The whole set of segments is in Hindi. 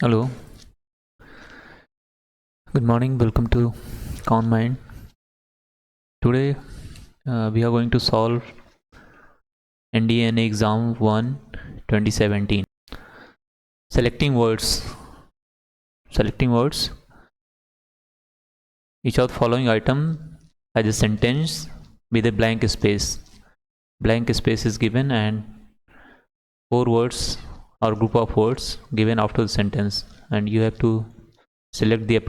Hello, good morning. Welcome to Count Mind. Today we are going to solve NDNA Exam 1 2017. Selecting words. Each of the following item has a sentence with a blank space. Blank space is given and 4 words or group of words given after the sentence, and you have to select the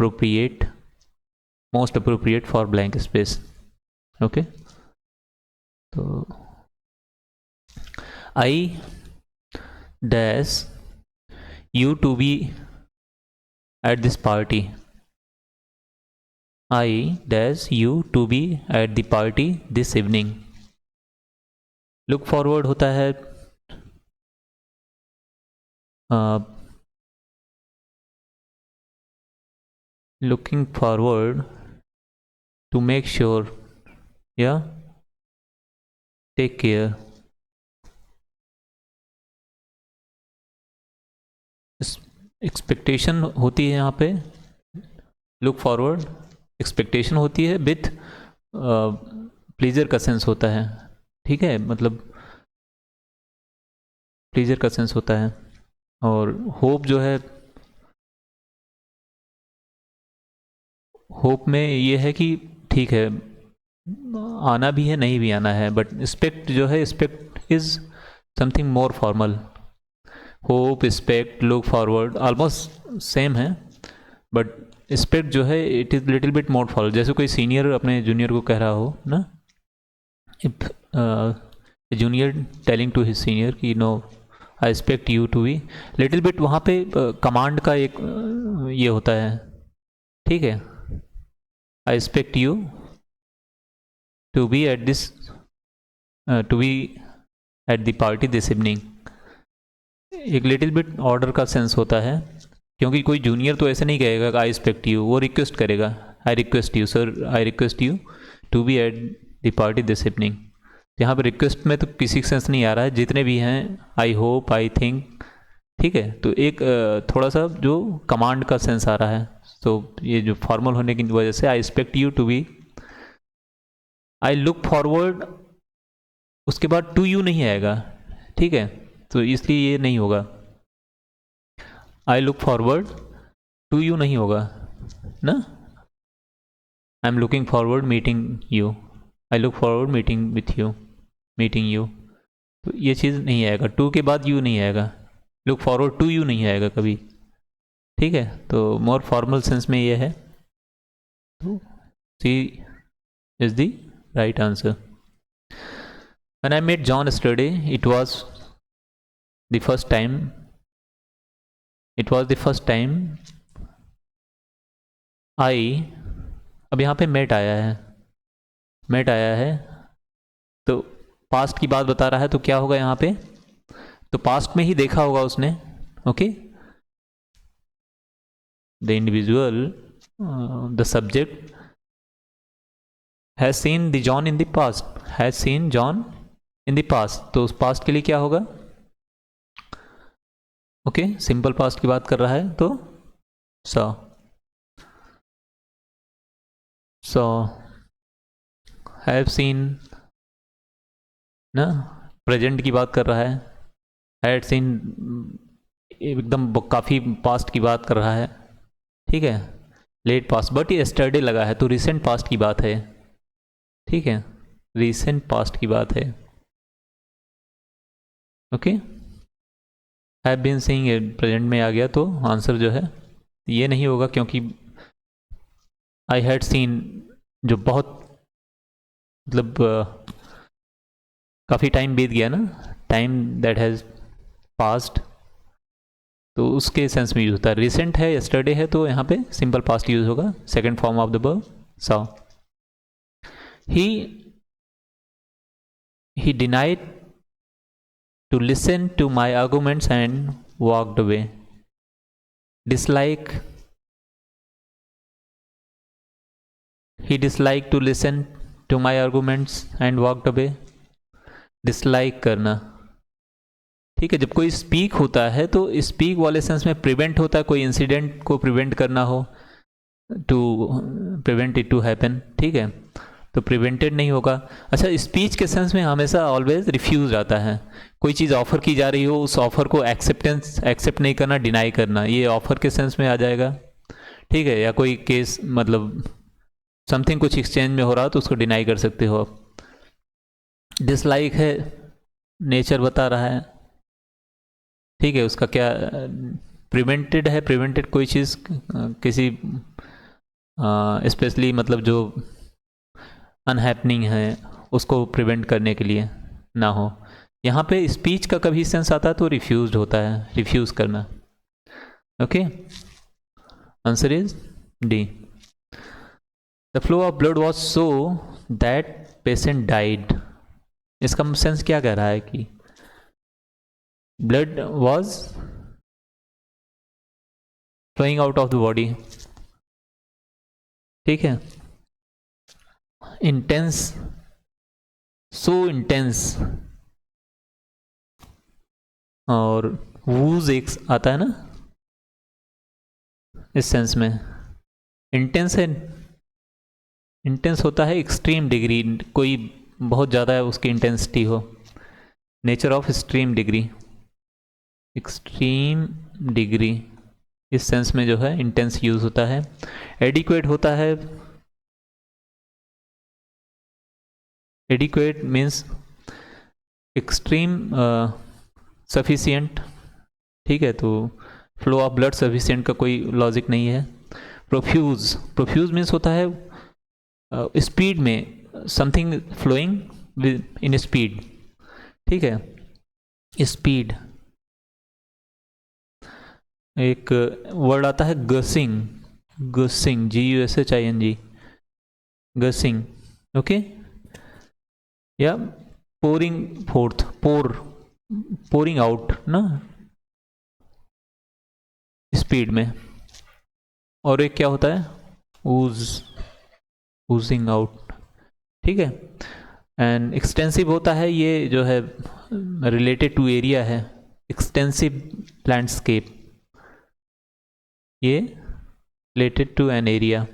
most appropriate for blank space. Okay, so I dash you to be at this party. I dash you to be at the party this evening. Look forward होता है looking forward to make sure, yeah, take care. Expectation होती है यहाँ पे, लुक फॉरवर्ड एक्सपेक्टेशन होती है विथ प्लीजर का सेंस होता है, ठीक है, मतलब प्लीजर का सेंस होता है। और होप जो है, होप में ये है कि ठीक है आना भी है नहीं भी आना है, बट एक्सपेक्ट जो है, expect is something more formal. Hope, expect, look forward almost same है, बट एक्सपेक्ट जो है it is little bit more forward. जैसे कोई सीनियर अपने जूनियर को कह रहा हो ना, if junior telling to his senior कि no I expect you to be, little bit वहाँ पे कमांड का एक ये होता है, ठीक है। I expect you to be at this to be at the party this evening, एक लिटिल बिट ऑर्डर का सेंस होता है, क्योंकि कोई जूनियर तो ऐसे नहीं कहेगा आई एक्सपेक्ट यू, वो रिक्वेस्ट करेगा I request you sir, I request you to be at the party this evening. यहाँ पर रिक्वेस्ट में तो किसी का सेंस नहीं आ रहा है, जितने भी हैं आई होप, आई थिंक, ठीक है। तो एक थोड़ा सा जो कमांड का सेंस आ रहा है, तो ये जो फॉर्मल होने की वजह से I expect you to be, I look forward, उसके बाद टू यू नहीं आएगा, ठीक है, तो इसलिए ये नहीं होगा। I look forward to you नहीं होगा ना, I am looking forward meeting you, I look forward meeting with you, meeting you, तो ये चीज़ नहीं आएगा, टू के बाद यू नहीं आएगा, लुक फॉरवर्ड टू यू नहीं आएगा कभी, ठीक है। तो मोर फॉर्मल सेंस में ये है, तो C is the right answer. When I met John yesterday, it was the first time I, अब यहाँ पे met आया है, तो पास्ट की बात बता रहा है, तो क्या होगा यहाँ पे, तो पास्ट में ही देखा होगा उसने, okay. The individual, the subject has seen the John in the past, has seen John in the past, तो उस पास्ट के लिए क्या होगा, ओके, सिंपल पास्ट की बात कर रहा है, तो सॉ हैव सीन ना, प्रेजेंट की बात कर रहा है, हैड सीन एकदम काफ़ी पास्ट की बात कर रहा है, ठीक है। लेट पास्ट, बट ये यस्टरडे लगा है, तो रिसेंट पास्ट की बात है, ठीक है, रिसेंट पास्ट की बात है, okay. Have been seeing present में आ गया, तो आंसर जो है ये नहीं होगा, क्योंकि आई हैड सीन जो बहुत मतलब काफ़ी टाइम बीत गया ना, टाइम दैट हैज़ पास्ट, तो उसके सेंस में यूज होता है। रिसेंट है, यस्टरडे है, तो यहाँ पे सिंपल पास्ट यूज होगा, second form of the verb saw. He denied to listen to my arguments and walked away. Dislike, he disliked to listen to my arguments and walked away. Dislike करना, ठीक है, जब कोई स्पीक होता है तो स्पीक वाले सेंस में प्रिवेंट होता है, कोई इंसिडेंट को प्रिवेंट करना हो, to prevent it to happen, ठीक है, तो प्रिवेंटेड नहीं होगा। अच्छा, स्पीच के सेंस में हमेशा ऑलवेज रिफ्यूज आता है। कोई चीज़ ऑफर की जा रही हो, उस ऑफर को एक्सेप्ट नहीं करना, डिनाई करना, ये ऑफर के सेंस में आ जाएगा, ठीक है। या कोई केस मतलब समथिंग कुछ एक्सचेंज में हो रहा हो तो उसको डिनाई कर सकते हो आप। डिसलाइक है, नेचर बता रहा है, ठीक है, उसका क्या प्रिवेंटेड है, प्रिवेंटेड कोई चीज़ किसी स्पेशली मतलब जो अनहैपनिंग है उसको प्रिवेंट करने के लिए ना हो। यहाँ पे स्पीच का कभी सेंस आता है तो रिफ्यूज्ड होता है, रिफ्यूज करना। Okay, answer is D. The flow of blood was so that patient died. इसका सेंस क्या कह रहा है कि blood was flowing out of the body, ठीक है, इंटेंस, सो इंटेंस, और वूज एक आता है ना इस सेंस में। इंटेंस है, इंटेंस होता है एक्सट्रीम डिग्री, कोई बहुत ज़्यादा है उसकी इंटेंसिटी हो, nature of extreme degree, extreme degree, इस सेंस में जो है इंटेंस यूज होता है। एडिक्वेट होता है, एडिक्वेट मीन्स एक्सट्रीम सफिशिएंट, ठीक है, तो फ्लो ऑफ ब्लड सफिशिएंट का कोई लॉजिक नहीं है। प्रोफ्यूज, प्रोफ्यूज मीन्स होता है स्पीड में, समथिंग फ्लोइंग इन स्पीड, ठीक है, स्पीड। एक वर्ड आता है gushing, gushing, GUSHING, gushing, okay, या पोरिंग फोर्थ, पोरिंग आउट ना स्पीड में। और एक क्या होता है ऊजिंग आउट, ठीक है। एंड एक्सटेंसिव होता है, ये जो है रिलेटेड टू एरिया है, एक्सटेंसिव लैंडस्केप, ये रिलेटेड टू एन एरिया,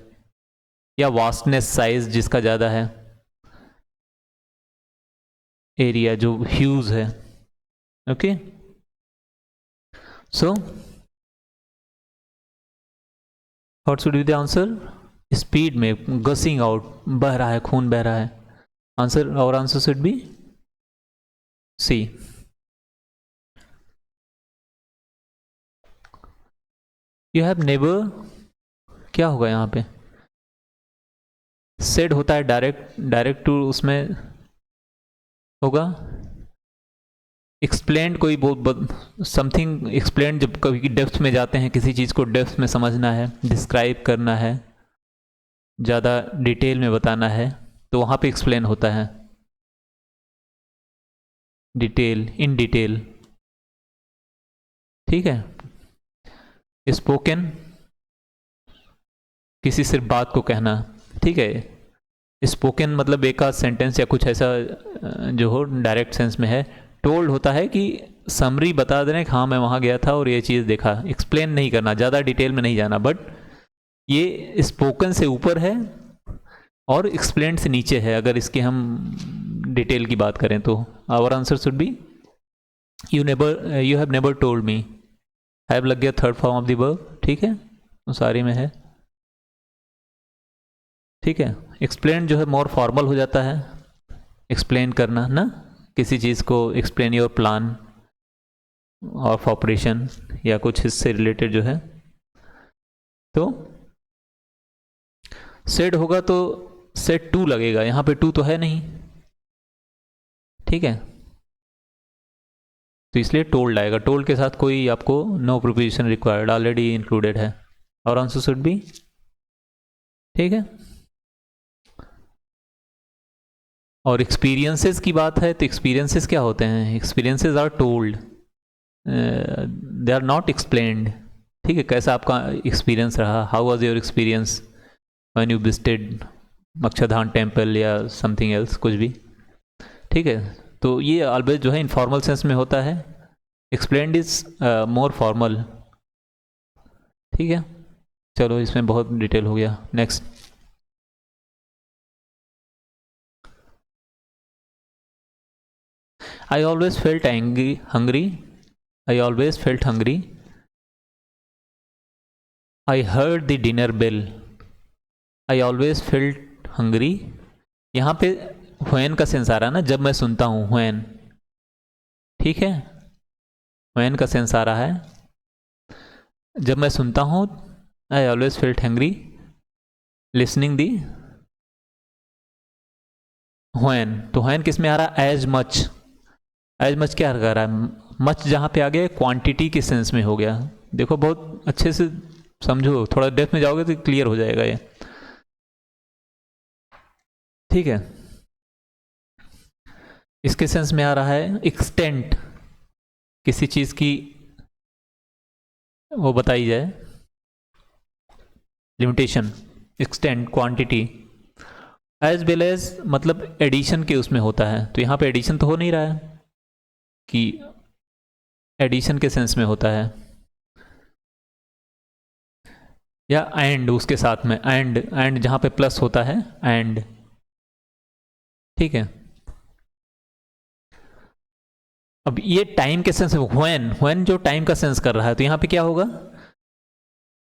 या वास्टनेस, साइज जिसका ज़्यादा है, एरिया जो ह्यूज है, okay. So what should be the answer? Speed में, गसिंग आउट, बह रहा है, खून बह रहा है, आंसर, और answer should be C. You have never, क्या होगा यहाँ पे? सेड होता है डायरेक्ट, डायरेक्ट टू उसमें होगा। एक्सप्लेन, कोई बहुत समथिंग एक्सप्लेन, जब कभी डेप्थ में जाते हैं, किसी चीज़ को डेप्थ में समझना है, डिस्क्राइब करना है, ज़्यादा डिटेल में बताना है, तो वहाँ पे एक्सप्लेन होता है, डिटेल, इन डिटेल, ठीक है। स्पोकन, किसी सिर्फ बात को कहना, ठीक है। स्पोकन मतलब एक आध सेंटेंस या कुछ ऐसा जो हो, डायरेक्ट सेंस में है। टोल्ड होता है कि समरी बता दे रहे हैं कि हाँ मैं वहाँ गया था और ये चीज़ देखा, एक्सप्लेन नहीं करना, ज़्यादा डिटेल में नहीं जाना। बट ये स्पोकन से ऊपर है और एक्सप्लेन से नीचे है, अगर इसकी हम डिटेल की बात करें तो। Our answer should be you have never told me, have लग गया third form of the verb, ठीक है, तो सारी में है, ठीक है। एक्सप्लेन जो है मोर फॉर्मल हो जाता है, एक्सप्लेन करना ना किसी चीज़ को, explain your plan of operation या कुछ इससे रिलेटेड जो है। तो सेड होगा तो सेड टू लगेगा, यहाँ पे टू तो है नहीं, ठीक है, तो इसलिए टोल्ड आएगा। टोल्ड के साथ कोई आपको no preposition required, already included है, और आंसर शुड बी, ठीक है। और एक्सपीरियंसेस की बात है तो एक्सपीरियंसेस क्या होते हैं? Experiences are told, they are not explained, ठीक है। कैसा आपका एक्सपीरियंस रहा, how was your experience when you visited Akshardham temple या समथिंग एल्स, कुछ भी, ठीक है। तो ये ऑलवेज जो है इनफॉर्मल सेंस में होता है, एक्सप्लेन्ड इज मोर फॉर्मल। ठीक है, चलो इसमें बहुत डिटेल हो गया। Next, I always felt hungry. I always felt hungry. I heard the dinner bell. I always felt hungry. यहाँ पे when का सेंस आ रहा है ना, जब मैं सुनता हूँ when। ठीक है, when का सेंस आ रहा है, जब मैं सुनता हूँ I always felt hungry. Listening the when, तो when किस में आ रहा है? As much। एज मच क्या कर रहा है? मच जहाँ पे आ गया क्वांटिटी के सेंस में हो गया। देखो बहुत अच्छे से समझो, थोड़ा डेप्थ में जाओगे तो क्लियर हो जाएगा ये। ठीक है, इसके सेंस में आ रहा है एक्सटेंट, किसी चीज की वो बताई जाए, limitation, extent, quantity. As well as मतलब एडिशन के उसमें होता है, तो यहाँ पे एडिशन तो हो नहीं रहा है कि एडिशन के सेंस में होता है, या एंड उसके साथ में, एंड जहां पे प्लस होता है एंड। ठीक है, अब ये टाइम के सेंस में व्हेन जो टाइम का सेंस कर रहा है, तो यहां पे क्या होगा?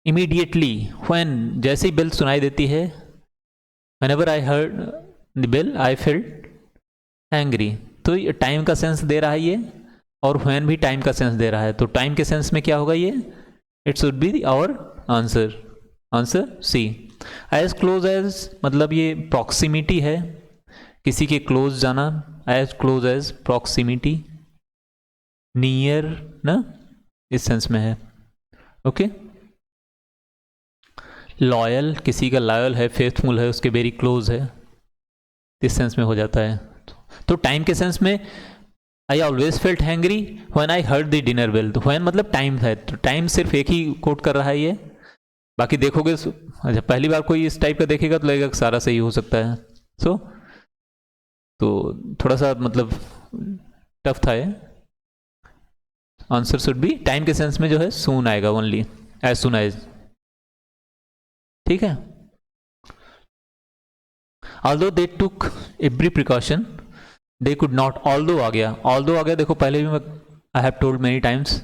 इमीडिएटली, व्हेन जैसे ही बेल सुनाई देती है, whenever I heard the bell I felt angry, तो ये टाइम का सेंस दे रहा है ये, और व्हेन भी टाइम का सेंस दे रहा है, तो टाइम के सेंस में क्या होगा ये? It should be our answer, answer C. As close as मतलब ये प्रॉक्सिमिटी है, किसी के क्लोज जाना, as close as proximity, near ना, इस सेंस में है। ओके, लॉयल, किसी का लॉयल है, फेथफुल है, उसके वेरी क्लोज है, इस सेंस में हो जाता है। तो टाइम के सेंस में I always felt hungry when I heard the dinner bell, तो व्हेन मतलब टाइम है, तो टाइम सिर्फ एक ही कोट कर रहा है ये। बाकी देखोगे, अच्छा पहली बार कोई इस टाइप का देखेगा तो लगेगा सारा सही हो सकता है। तो थोड़ा सा मतलब टफ था ये। आंसर शुड बी, टाइम के सेंस में जो है सून आएगा, ओनली एज सुन एज। ठीक है, although they took every precaution they could not, although आ गया, ऑल्दो आ गया, देखो पहले भी मैं I have told many times,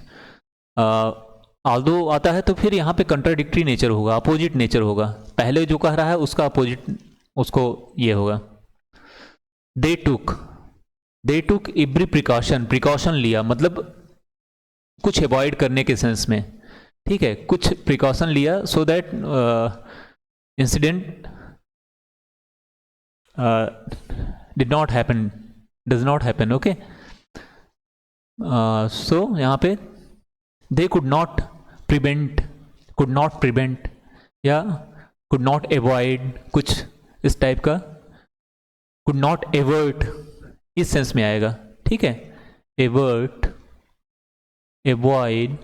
although आता है तो फिर यहाँ पे कंट्राडिक्टरी नेचर होगा, अपोजिट नेचर होगा, पहले जो कह रहा है उसका अपोजिट उसको ये होगा। दे टुक एवरी प्रिकॉशन, प्रिकॉशन लिया मतलब कुछ अवॉइड करने के सेंस में। ठीक है, कुछ प्रिकॉशन लिया so that incident did not happen, does not happen. Okay, so यहाँ पे दे कुड नॉट प्रिवेंट या कुड नॉट अवॉइड, कुछ इस टाइप का, कुड नॉट एवर्ट इस सेंस में आएगा। ठीक है, एवर्ट, अवॉइड,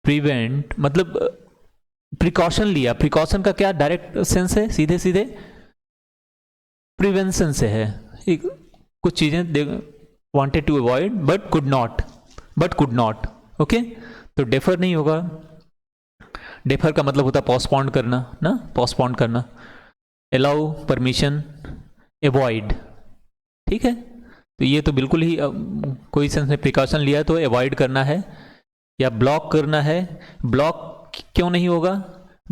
प्रिवेंट मतलब प्रिकॉशन लिया, प्रिकॉशन का क्या डायरेक्ट सेंस है, सीधे सीधे प्रिवेंशन से है। एक कुछ चीजें wanted to avoid but could not. Okay, तो डेफर नहीं होगा, डेफर का मतलब होता है पोस्टपोन करना ना, पोस्टपोन करना। Allow, permission, avoid. ठीक है, तो ये तो बिल्कुल ही कोई सेंस में प्रिकॉशन लिया तो अवॉइड करना है या ब्लॉक करना है। ब्लॉक क्यों नहीं होगा?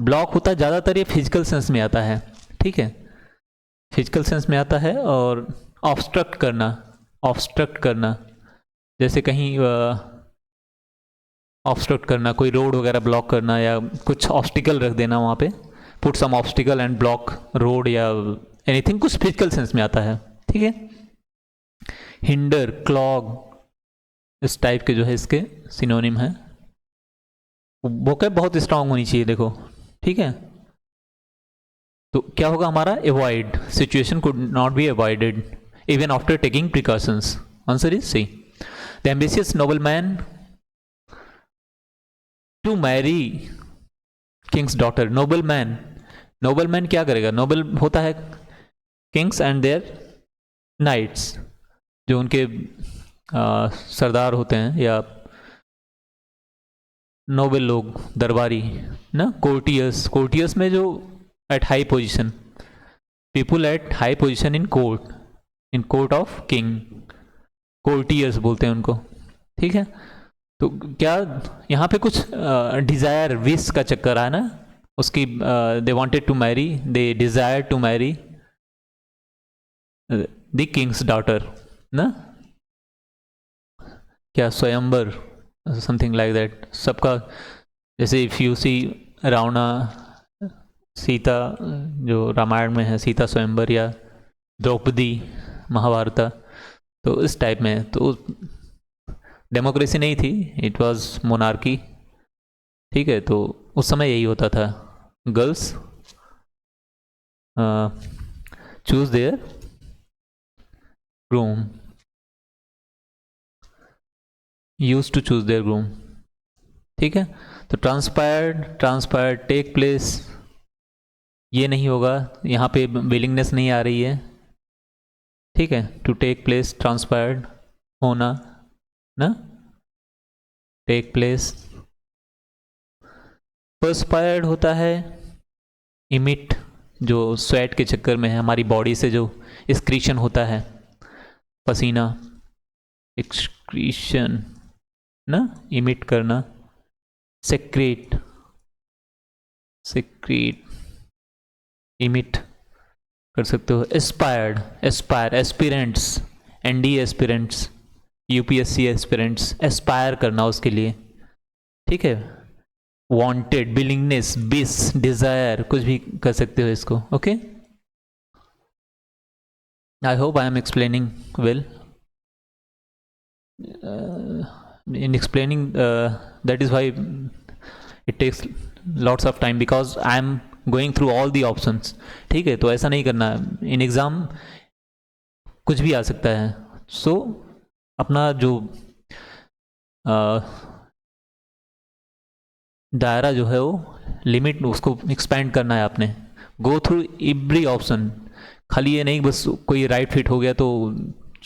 ब्लॉक होता है ज़्यादातर ये फिजिकल सेंस में आता है। ठीक है, फिजिकल सेंस में आता है। और ऑब्स्ट्रक्ट करना, जैसे कहीं ऑब्स्ट्रक्ट करना, कोई रोड वगैरह ब्लॉक करना या कुछ ऑब्स्टिकल रख देना वहाँ पे, put some obstacle and block road या एनीथिंग, कुछ फिजिकल सेंस में आता है। ठीक है, हिंडर, क्लॉग, इस टाइप के जो है इसके सिनोनिम है। वोकैब बहुत स्ट्रांग होनी चाहिए देखो। ठीक है, तो क्या होगा हमारा? Avoid, situation could not be avoided even after taking precautions. Answer is C. The ambitious nobleman to marry king's daughter. Nobleman क्या करेगा? नोबल होता है किंग्स एंड देयर नाइट्स, जो उनके सरदार होते हैं या नोबल लोग, दरबारी ना, कोर्टियस, कोर्टियस में जो at high position, people at high position in court of king, courteous बोलते हैं उनको। ठीक है, तो क्या यहाँ पे कुछ डिज़ायर, विश का चक्कर है ना, उसकी they wanted to marry, they desire to marry the king's daughter ना, क्या स्वयंवर, समथिंग लाइक दैट सबका। जैसे if you see Ravana Sita, जो रामायण में है सीता स्वयंवर, या द्रौपदी महाभारता, तो इस टाइप में। तो डेमोक्रेसी नहीं थी, इट वाज मोनार्की। ठीक है, तो उस समय यही होता था, girls choose their groom, used to choose their groom. ठीक है, तो ट्रांसपायर्ड टेक प्लेस, ये नहीं होगा, यहाँ पे विलिंगनेस नहीं आ रही है। ठीक है, टू टेक प्लेस, ट्रांसपायर्ड होना ना, टेक प्लेस। पर्सपायर्ड होता है इमिट, जो स्वेट के चक्कर में है, हमारी बॉडी से जो एक्सक्रीशन होता है, पसीना, एक्सक्रीशन ना, इमिट करना। सेक्रेट, इमिट कर सकते हो। Aspired, aspirants, NDA aspirants, UPSC aspirants, Aspire करना उसके लिए। ठीक है, वांटेड, विलिंगनेस, विश, डिजायर, कुछ भी कर सकते हो इसको। Okay, I hope I am explaining well. in explaining that is why it takes lots of time, because I am going through all the options। ठीक है, तो ऐसा नहीं करना, इन एग्ज़ाम कुछ भी आ सकता है। सो अपना जो दायरा जो है वो लिमिट, उसको एक्सपेंड करना है आपने। गो थ्रू एवरी ऑप्शन, खाली ये नहीं बस कोई राइट फिट हो गया तो।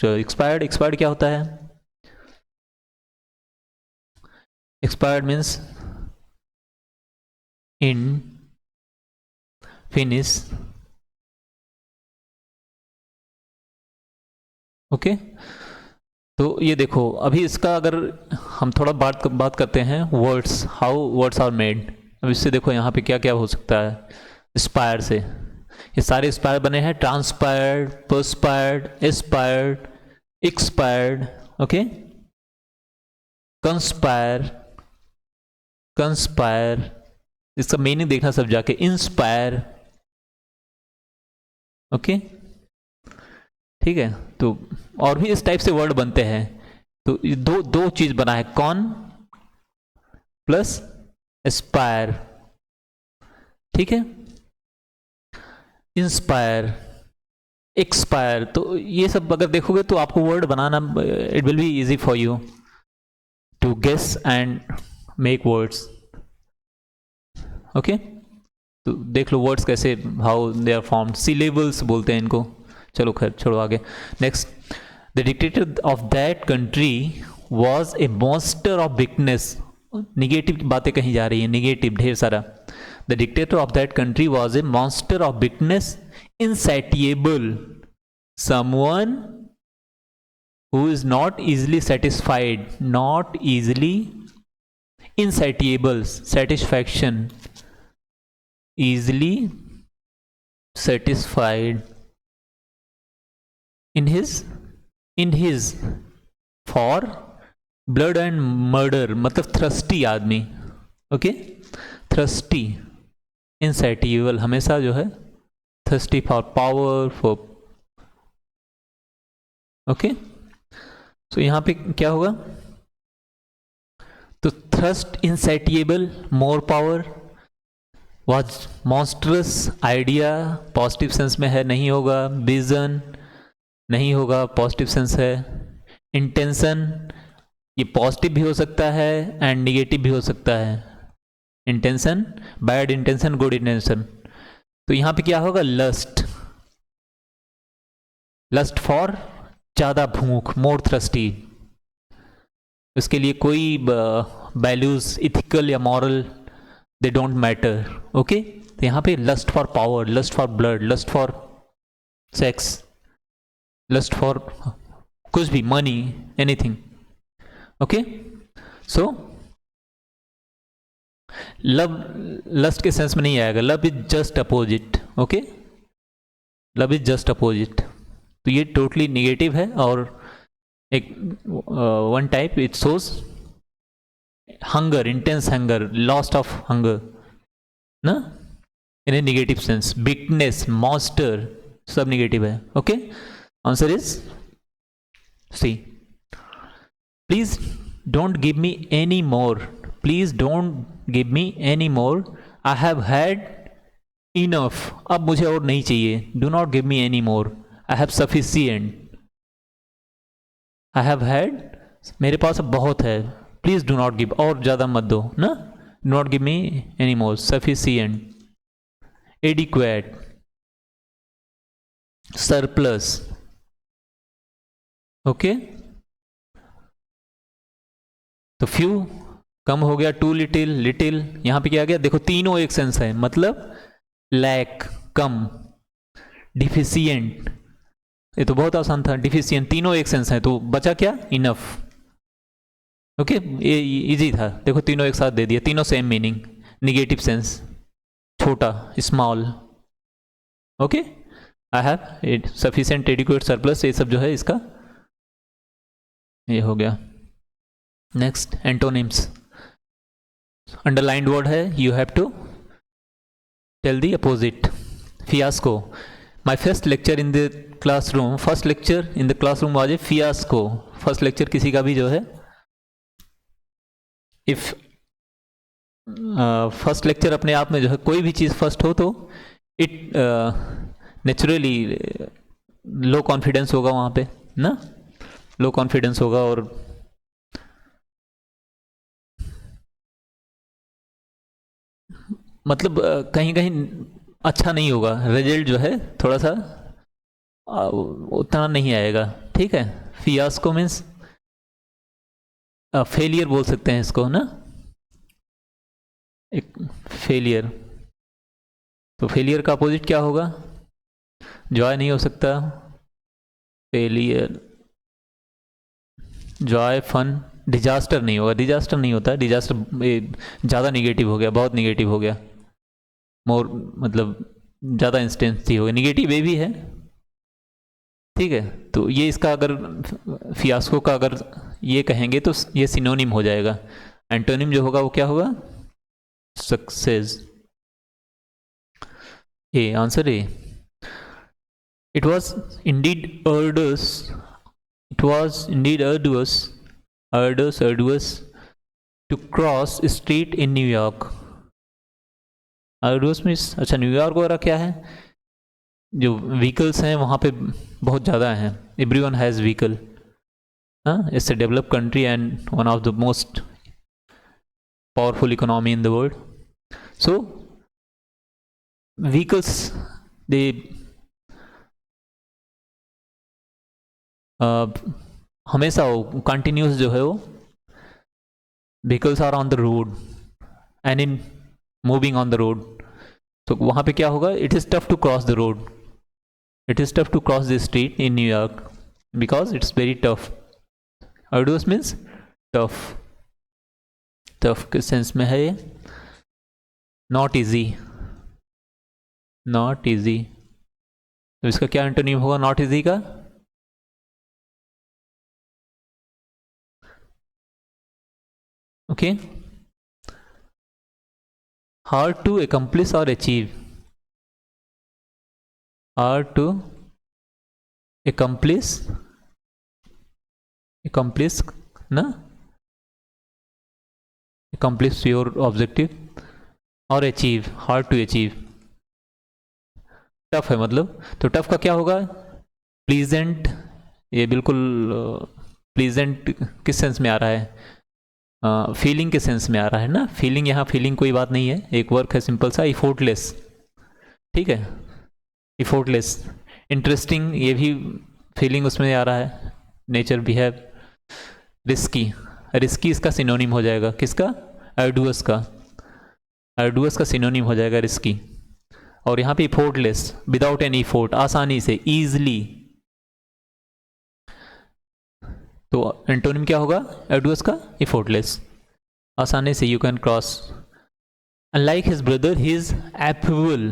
एक्सपायर्ड क्या होता है? Expired means in, finish। Okay, तो ये देखो, अभी इसका अगर हम थोड़ा बात करते हैं words, how words are made. अब इससे देखो यहाँ पे क्या क्या हो सकता है एक्सपायर से। ये सारे एक्सपायर बने हैं, transpired, perspired, aspired, expired. Okay, conspire, इसका मीनिंग देखना सब जाके, इंस्पायर। ओके, ठीक है, तो और भी इस टाइप से वर्ड बनते हैं। तो दो चीज बना है, कॉन प्लस एस्पायर। ठीक है, इंस्पायर, एक्सपायर, तो ये सब अगर देखोगे तो आपको वर्ड बनाना, it will be easy for you to guess and make words. Okay, तो देख लो वर्ड्स कैसे, how they are formed, syllables बोलते हैं इनको। चलो खैर छोड़ो आगे। Next, the dictator of that country was a monster of weakness. Negative बातें कहीं जा रही है, निगेटिव ढेर सारा। The dictator of that country was a monster of weakness, insatiable, someone who is not easily satisfied, not easily, insatiable, satisfaction, easily satisfied, in his for blood and murder, मतलब थ्रस्टी आदमी। ओके, थ्रस्टी, insatiable, हमेशा जो है thirsty for power, for ओके। सो यहां पे क्या होगा, तो thrust, insatiable, more power, was monstrous, idea positive sense में है, नहीं होगा। विजन नहीं होगा, पॉजिटिव सेंस है। इंटेंशन, ये पॉजिटिव भी हो सकता है एंड निगेटिव भी हो सकता है। Intention, bad intention, good intention. तो यहां पे क्या होगा, लस्ट, लस्ट फॉर ज्यादा भूख, मोर थ्रस्टी, उसके लिए कोई वैल्यूज इथिकल या moral they don't matter. Okay, तो यहाँ पे lust for power, lust for blood, lust for sex, lust for कुछ भी, money, anything. Okay, so love lust के सेंस में नहीं आएगा. Love is just opposite. Okay, love is just opposite. तो ये टोटली निगेटिव है. और एक one type it shows hunger, intense hunger, lost of hunger ना, in a negative sense. Weakness, monster, सब निगेटिव है. Okay, answer is C. Please don't give me any more. Please don't give me any more. I have had enough. अब मुझे और नहीं चाहिए. Do not give me any more. I have sufficient. I have had, मेरे पास अब बहुत है. प्लीज डू नॉट गिव, और ज़्यादा मत दो ना. Do not give me any more. Sufficient, adequate, surplus. Okay, तो फ्यू कम हो गया, टू लिटिल, लिटिल. यहां पे क्या आ गया देखो, तीनों एक सेंस है, मतलब लैक, कम, डिफिशियंट. ये तो बहुत आसान था. डिफिशियंट, तीनों एक सेंस है, तो बचा क्या, इनफ. ओके, ये इजी था. देखो तीनों एक साथ दे दिया, तीनों सेम मीनिंग. निगेटिव सेंस, छोटा, small. Okay, I have sufficient, adequate, surplus, ये सब जो है इसका ये हो गया. Next, antonyms. अंडरलाइंड वर्ड है, you have to tell the opposite. Fiasco. My first lecture in the classroom, first lecture in the classroom was a fiasco. First lecture किसी का भी जो है, इफ फर्स्ट लेक्चर अपने आप में जो है, कोई भी चीज़ फर्स्ट हो तो इट नेचुरली लो कॉन्फिडेंस होगा वहाँ पे ना. लो कॉन्फिडेंस होगा और मतलब कहीं कहीं अच्छा नहीं होगा. रिजल्ट जो है थोड़ा सा उतना नहीं आएगा. ठीक है, फियास्को मीन्स फेलियर बोल सकते हैं इसको ना, एक फेलियर. तो फेलियर का अपोजिट क्या होगा, जॉय नहीं हो सकता. Failure, Joy, fun. डिजास्टर नहीं होगा, डिजास्टर नहीं होता. डिजास्टर ज़्यादा निगेटिव हो गया, बहुत निगेटिव हो गया. मोर मतलब ज़्यादा इंस्टेंस हो गया. निगेटिव ये भी है. ठीक है, तो ये इसका अगर फियास्को का अगर ये कहेंगे तो ये सिनोनिम हो जाएगा. एंटोनिम जो होगा वो क्या होगा, success. A, answer A. It was indeed arduous. It was indeed arduous to cross street in New York. arduous means, अच्छा न्यूयॉर्क वगैरह क्या है, जो व्हीकल्स हैं वहाँ पे बहुत ज़्यादा हैं. Everyone has vehicle. हाँ, it's a developed country and one of the most powerful economy in the world. So vehicles they हमेशा वो कंटिन्यूस जो है वो vehicles are on the road and in moving on the road. तो वहाँ पे क्या होगा, it is tough to cross the road. It is tough to cross the street in New York because it's very tough. Arduous means tough. Tough के सेंस में है ये. Not easy, not easy. तो इसका क्या एंटोनिम होगा नॉट ईजी का, ओके. हार्ड टू accomplish और अचीव. हार्ड टू accomplish ना, accomplish योर ऑब्जेक्टिव, और achieve, hard to achieve. Tough है मतलब. तो टफ का क्या होगा, प्लीजेंट. ये बिल्कुल प्लीजेंट किस सेंस में आ रहा है, फीलिंग के सेंस में आ रहा है ना. फीलिंग, यहाँ फीलिंग कोई बात नहीं है, एक वर्क है सिंपल सा, इफोर्टलेस. ठीक है, इफोर्टलेस. इंटरेस्टिंग, ये भी फीलिंग उसमें आ रहा है. Nature, behave. रिस्की, रिस्की इसका सिनोनिम हो जाएगा, किसका? अर्डुअस का। अर्डुअस का सिनोनिम हो जाएगा रिस्की। और यहाँ पे इफोर्टलेस, विदाउट एनी इफोर्ट, आसानी से, ईजली। तो एंटोनिम क्या होगा अर्डुअस का? इफोर्टलेस, आसानी से, you can cross. Unlike his brother he is affable.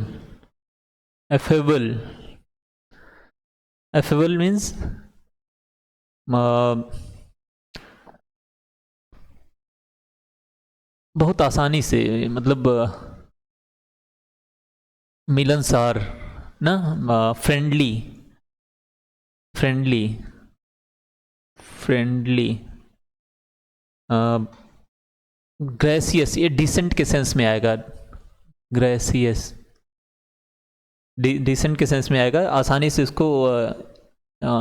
Affable, affable means बहुत आसानी से, मतलब मिलनसार ना, फ्रेंडली, फ्रेंडली, फ्रेंडली, ग्रेसियस, ये डिसेंट के सेंस में आएगा। ग्रेसियस, डिसेंट के सेंस में आएगा। आसानी से इसको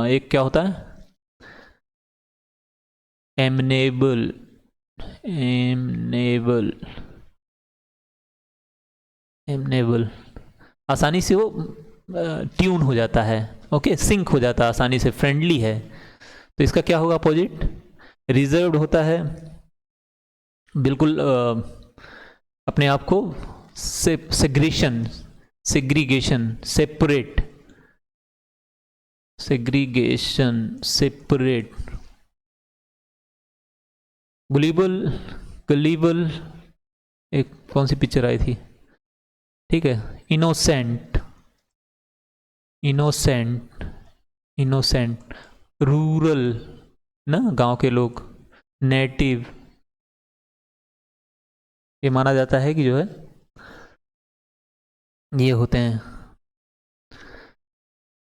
एक क्या होता है? एमनेबल, एमनेबल, एमनेबल, आसानी से वो ट्यून हो जाता है, ओके, सिंक हो जाता है आसानी से, फ्रेंडली है। तो इसका क्या होगा अपोजिट? रिजर्व्ड होता है, बिल्कुल अपने आप को segregation, segregation, separate, segregation, separate. Gullible, gullible, एक कौन सी पिक्चर आई थी, ठीक है। Innocent, innocent, innocent. रूरल ना, गांव के लोग। नेटिव, ये माना जाता है कि जो है ये होते हैं।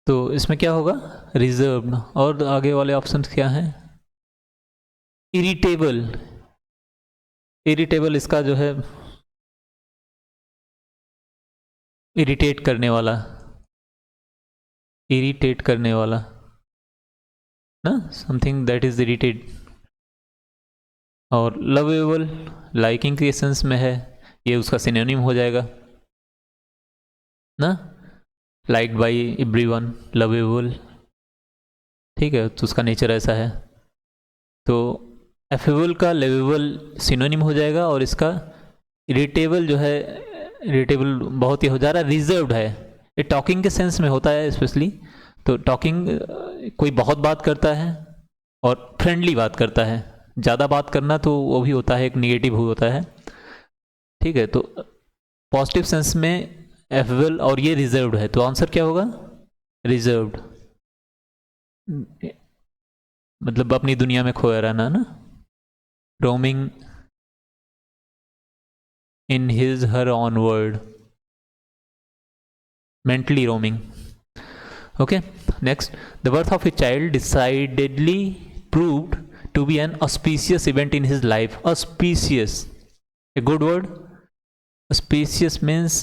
तो इसमें क्या होगा? रिजर्व्ड। और आगे वाले ऑप्शंस क्या हैं? इरिटेबल, इरिटेबल इसका जो है इरिटेट करने वाला, इरिटेट करने वाला ना, समथिंग दैट इज इरिटेट। और लवेबल, लाइकिंग के सेंस में है, ये उसका सिनोनिम हो जाएगा ना, लाइक्ड बाय एवरीवन, लवेबल, ठीक है, तो उसका नेचर ऐसा है। तो एफेबल का लेवेबल सिनोनिम हो जाएगा, और इसका इरिटेबल जो है, इरिटेबल बहुत ही हो जा रहा है, रिजर्व्ड है। ये टॉकिंग के सेंस में होता है स्पेशली। तो टॉकिंग, कोई बहुत बात करता है और फ्रेंडली बात करता है। ज़्यादा बात करना तो वो भी होता है, एक निगेटिव होता है, ठीक है। तो पॉजिटिव सेंस में एफेबल, और ये रिजर्व्ड है, तो आंसर क्या होगा? रिजर्व्ड, मतलब अपनी दुनिया में खोया रहना ना, roaming in his her own world, mentally roaming. Okay, next, the birth of a child decidedly proved to be an auspicious event in his life. Auspicious, a good word. Auspicious means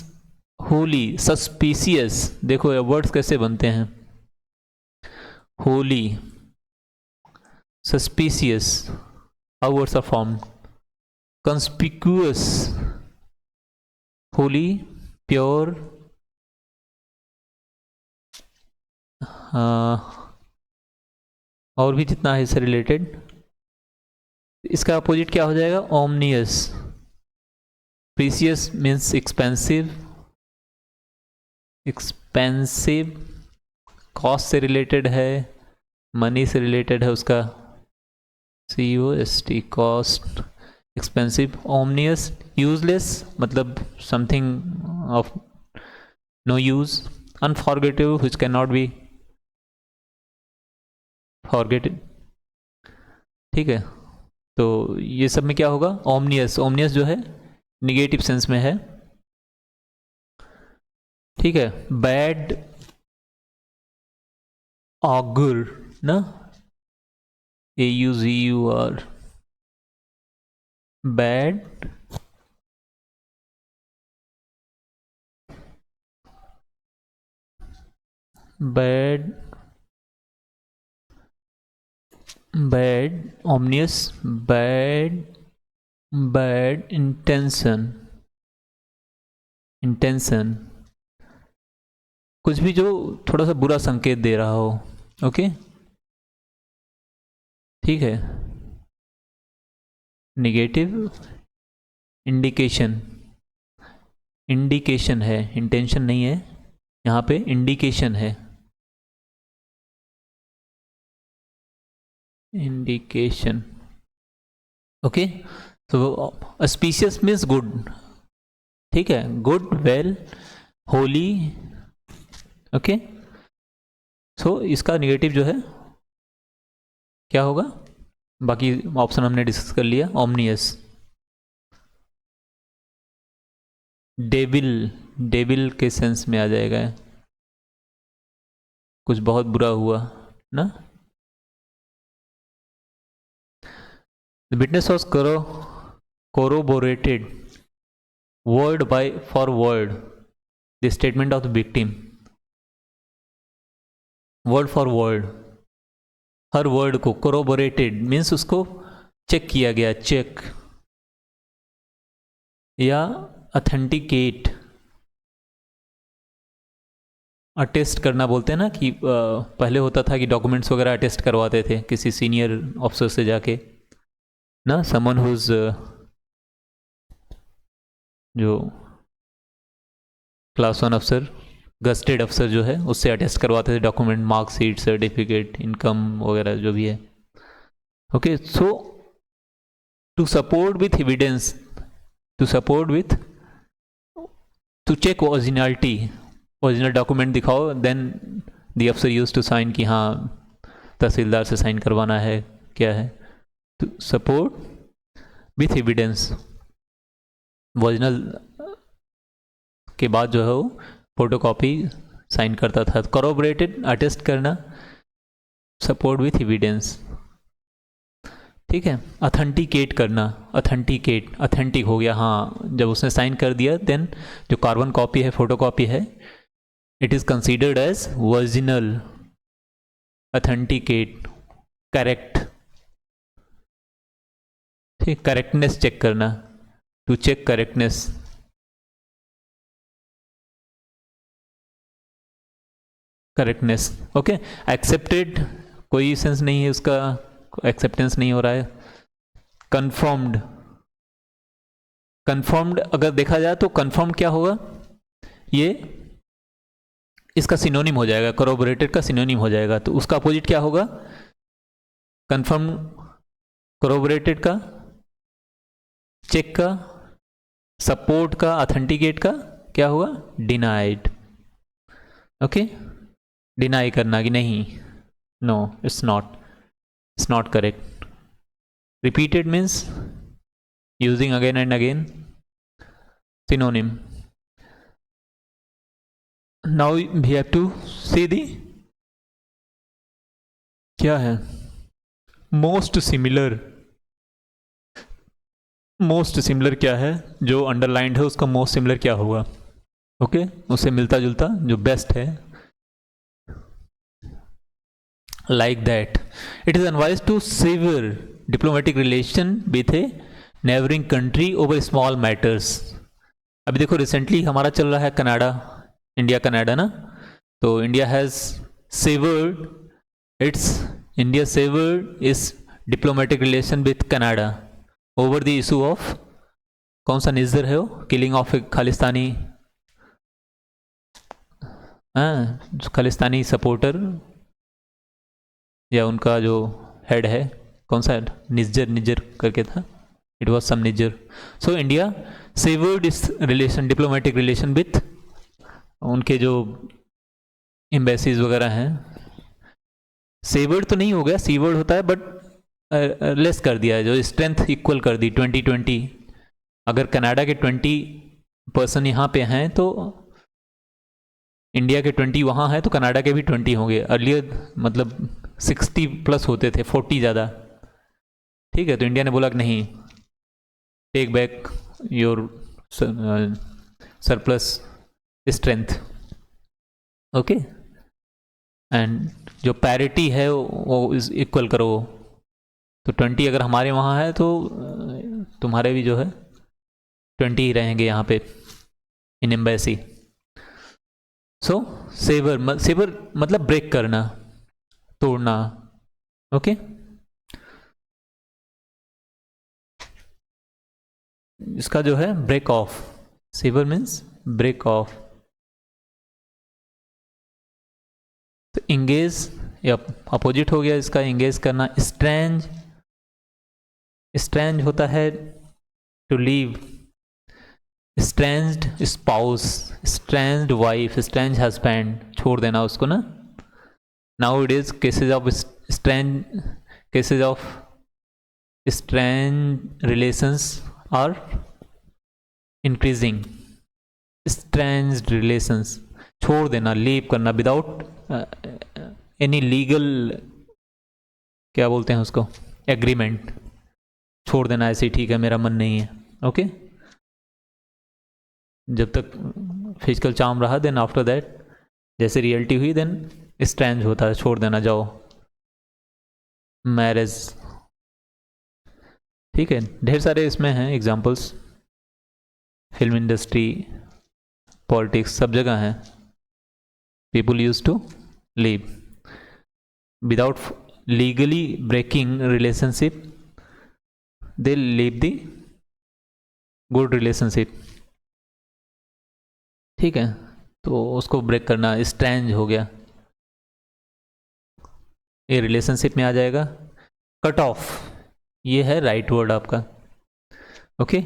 holy, suspicious, देखो ये वर्ड्स कैसे बनते हैं, holy, suspicious, how words are formed? Conspicuous, Holi, pure, और भी जितना है इससे रिलेटेड। इसका अपोजिट क्या हो जाएगा? Ominous. Precious means expensive, expensive, cost से रिलेटेड है, मनी से रिलेटेड है उसका, COST, cost, expensive. Ominous, useless, मतलब something of no use. Unforgetive, which can not be forgeted, ठीक है। तो ये सब में क्या होगा? ओमनियस, ओमनियस जो है निगेटिव सेंस में है, ठीक है। बैड ऑगर ना, AUGUR, bad, bad, bad, ominous, bad, bad intention, intention, कुछ भी जो थोड़ा सा बुरा संकेत दे रहा हो, ओके, ठीक है। नेगेटिव इंडिकेशन, इंडिकेशन है, इंटेंशन नहीं है, यहाँ पे इंडिकेशन है, इंडिकेशन। ओके, तो स्पीशियस मीन्स गुड, ठीक है, गुड, वेल, होली। ओके, सो इसका नेगेटिव जो है क्या होगा, बाकी ऑप्शन हमने डिस्कस कर लिया। ओमनियस, डेविल, डेविल के सेंस में आ जाएगा, कुछ बहुत बुरा हुआ ना। The witness was corroborated word by for word the statement of the victim, word for word, her word को corroborated मीन्स उसको चेक किया गया, चेक या अथेंटिकेट, अटेस्ट करना बोलते हैं ना, कि पहले होता था कि डॉक्यूमेंट्स वगैरह अटेस्ट करवाते थे किसी सीनियर ऑफिसर से जाके ना, समन हुज जो क्लास 1 अफसर, गस्टेड अफसर जो है, उससे अटेस्ट करवाते थे डॉक्यूमेंट, मार्कशीट, सर्टिफिकेट, इनकम वगैरह जो भी है। Okay, so to support with evidence, to support with, to check originality, original document दिखाओ, देन दी अफसर यूज टू साइन कि हाँ तहसीलदार से साइन करवाना है, क्या है, to support with evidence, original के बाद जो है वो फोटोकॉपी साइन करता था। कॉरोबरेटेड, अटेस्ट करना, सपोर्ट विथ एविडेंस, ठीक है। अथेंटिकेट करना, अथेंटिकेट, अथेंटिक हो गया, हाँ जब उसने साइन कर दिया, देन जो कार्बन कॉपी है, फोटोकॉपी है, it is considered as original. Authenticate, correct, ठीक, करेक्टनेस चेक करना, to check correctness, correctness. Okay, accepted, कोई सेंस नहीं है उसका, एक्सेप्टेंस नहीं हो रहा है। कंफर्म्ड, कंफर्म्ड अगर देखा जाए तो कंफर्म क्या होगा, ये इसका सिनोनिम हो जाएगा, कोरोबोरेटेड का सिनोनिम हो जाएगा, तो उसका अपोजिट क्या होगा, कंफर्म, कोरोबोरेटेड का, चेक का, सपोर्ट का, ऑथेंटिकेट का क्या हुआ, डिनाइड। ओके, डिनाई करना कि नहीं, no it's not, it's not correct. Repeated means using again and again, synonym. Now we have to see the, क्या है, मोस्ट सिमिलर। मोस्ट सिमिलर क्या है, जो अंडरलाइंड है उसका मोस्ट सिमिलर क्या होगा, ओके, उससे मिलता जुलता जो बेस्ट है। Like that it is unwise to sever diplomatic relation with a neighbouring country over small matters. अभी देखो रिसेंटली हमारा चल रहा है कनाडा, इंडिया कनाडा ना, तो India has severed its, India severed इस diplomatic relation with Canada over the issue of, कौन सा निजर है वो, killing of a Khalistani, Khalistani supporter, या उनका जो हेड है, कौन सा निज्जर, निज्जर करके था, it was some Nijjar. So India severed इस रिलेशन, डिप्लोमेटिक रिलेशन विथ, उनके जो एम्बेसीज वगैरह हैं, सेवर्ड तो नहीं हो गया, सीवर्ड होता है, बट लेस कर दिया है, जो स्ट्रेंथ इक्वल कर दी 20-20। अगर कनाडा के 20% यहाँ पे हैं तो इंडिया के 20 वहाँ हैं, तो कनाडा के भी 20 होंगे। अर्लियर मतलब 60+ होते थे, 40 ज़्यादा, ठीक है। तो इंडिया ने बोला कि नहीं, take back your surplus strength, okay, and जो पैरिटी है वो इक्वल करो, तो 20 अगर हमारे वहाँ है तो तुम्हारे भी जो है 20 ही रहेंगे यहाँ पे in embassy. So sever, sever मतलब ब्रेक करना, तोड़ना, ओके। इसका जो है break off, sever means break off. तो इंगेज या अपोजिट हो गया इसका, इंगेज करना। स्ट्रेंज, स्ट्रेंज होता है to leave, estranged spouse, estranged wife, estrange husband, छोड़ देना उसको ना। Now it is cases of estrange, cases of estrange relations are increasing. Estranged relations, छोड़ देना, लीव करना विदाउट एनी लीगल, क्या बोलते हैं उसको, एग्रीमेंट, छोड़ देना ऐसे ही, ठीक है मेरा मन नहीं है, ओके। जब तक फिजिकल चार्म रहा, देन आफ्टर दैट जैसे रियलिटी हुई, देन स्ट्रेंज होता है, छोड़ देना, जाओ मैरिज, ठीक है। ढेर सारे इसमें हैं एग्जांपल्स, फिल्म इंडस्ट्री, पॉलिटिक्स, सब जगह हैं। People use to live without legally breaking relationship, they live the good relationship, ठीक है। तो उसको ब्रेक करना स्ट्रेंज हो गया, ये रिलेशनशिप में आ जाएगा। कट ऑफ, ये है राइट वर्ड आपका, ओके।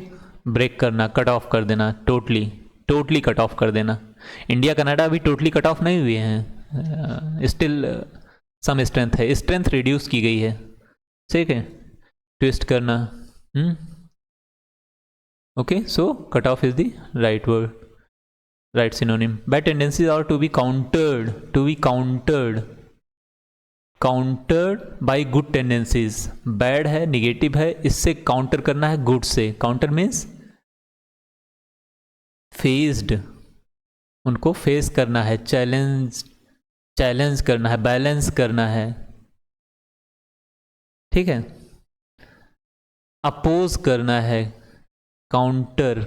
ब्रेक करना, कट ऑफ कर देना, टोटली, टोटली कट ऑफ कर देना। इंडिया कनाडा अभी टोटली कट ऑफ नहीं हुए हैं, स्टिल सम स्ट्रेंथ है, स्ट्रेंथ रिड्यूस की गई है, ठीक है। ट्विस्ट करना, okay. So cut off is the right word, right synonym. Bad tendencies are to be countered, to be countered, countered by good tendencies. Bad है, निगेटिव है, इससे काउंटर करना है गुड से। काउंटर मीन्स फेस्ड, उनको फेस करना है, चैलेंज, चैलेंज करना है, बैलेंस करना है, ठीक है। अपोज करना है, counter,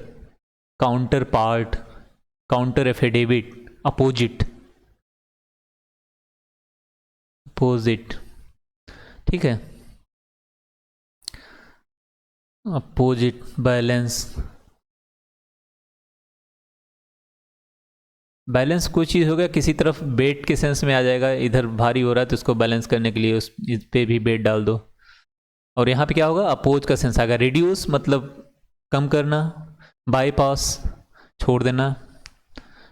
counter part, counter affidavit, opposite, opposite, ठीक है। अपोजिट, बैलेंस, बैलेंस कोई चीज़ हो गया, किसी तरफ वेट के सेंस में आ जाएगा, इधर भारी हो रहा है तो इसको बैलेंस करने के लिए उस इस पे भी वेट डाल दो। और यहाँ पे क्या होगा, अपोज का सेंस आएगा। रिड्यूस मतलब कम करना, बाईपास छोड़ देना,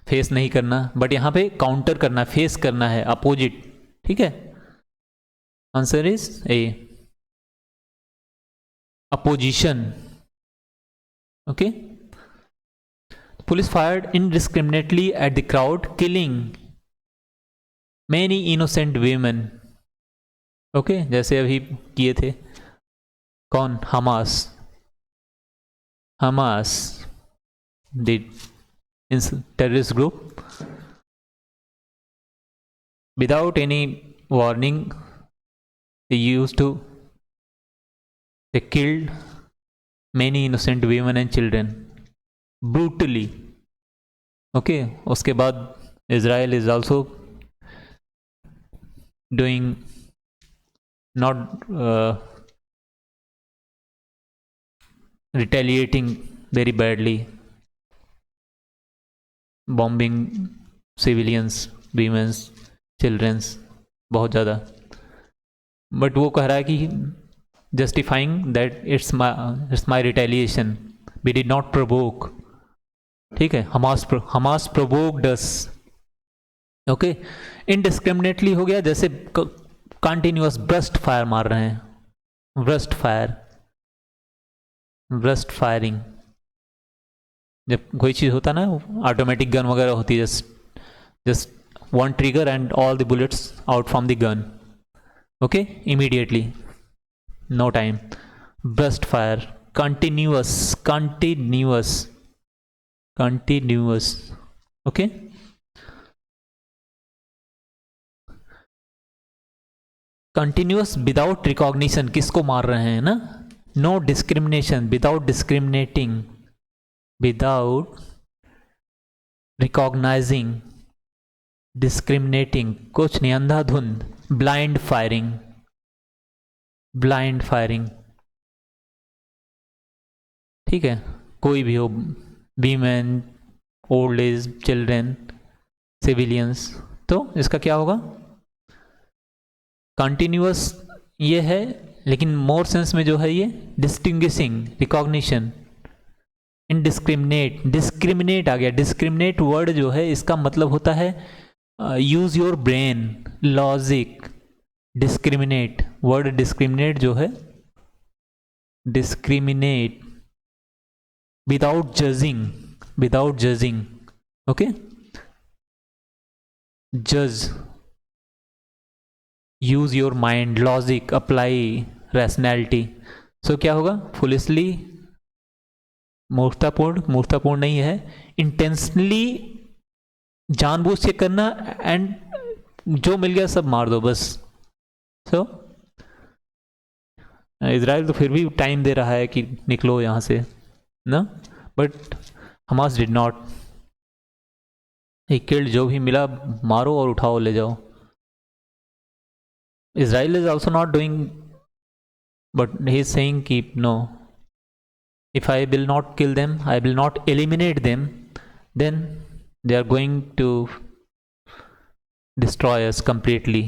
फेस नहीं करना, बट यहाँ पे काउंटर करना, फेस करना है, अपोजिट, ठीक है। Answer is a, opposition, okay. Police fired indiscriminately at the crowd, killing many innocent women. Okay, जैसे अभी किए थे, कौन, Hamas, Hamas the terrorist group, without any warning they killed many innocent women and children brutally, okay। उसके बाद Israel is also doing not retaliating very badly, bombing civilians, women's, children's, बहुत ज़्यादा। बट वो कह रहा है कि justifying that it's my retaliation, we did not provoke, ठीक है। Hamas provoked us, okay. Indiscriminately हो गया, जैसे कंटिन्यूअस ब्रस्ट फायर मार रहे हैं, ब्रस्ट फायर, ब्रस्ट फायरिंग, जब कोई चीज़ होता है ना, ऑटोमेटिक गन वगैरह होती है, just one trigger and all the bullets out from the gun, okay, immediately, no time. Burst fire, continuous, continuous, continuous, okay. Continuous without recognition, किसको मार रहे हैं ना, no discrimination, without discriminating, without recognising, discriminating कुछ नहीं, अंधाधुंध, ब्लाइंड फायरिंग, ब्लाइंड फायरिंग, ठीक है। कोई भी हो, women, old age, children, civilians, तो इसका क्या होगा? कंटिन्यूअस ये है, लेकिन मोर सेंस में जो है ये डिस्टिंग्विशिंग, रिकॉग्निशन, इनडिस्क्रिमिनेट, डिस्क्रिमिनेट आ गया। डिस्क्रिमिनेट वर्ड जो है इसका मतलब होता है use your brain, logic. Discriminate word, discriminate जो है, discriminate without judging, without judging, okay. जज, use your mind, logic, apply, rationality. So क्या होगा? फुलिशली, मूर्खतापूर्ण, मूर्खतापूर्ण नहीं है, इंटेंशनली, जानबूझ के करना, एंड जो मिल गया सब मार दो बस। सो इजराइल तो फिर भी टाइम दे रहा है कि निकलो यहाँ से ना, but Hamas did not. He killed, जो भी मिला मारो और उठाओ ले जाओ। Israel is also not doing, but he is saying keep no. If I will not kill them, I will not eliminate them, then they are going to destroy us completely,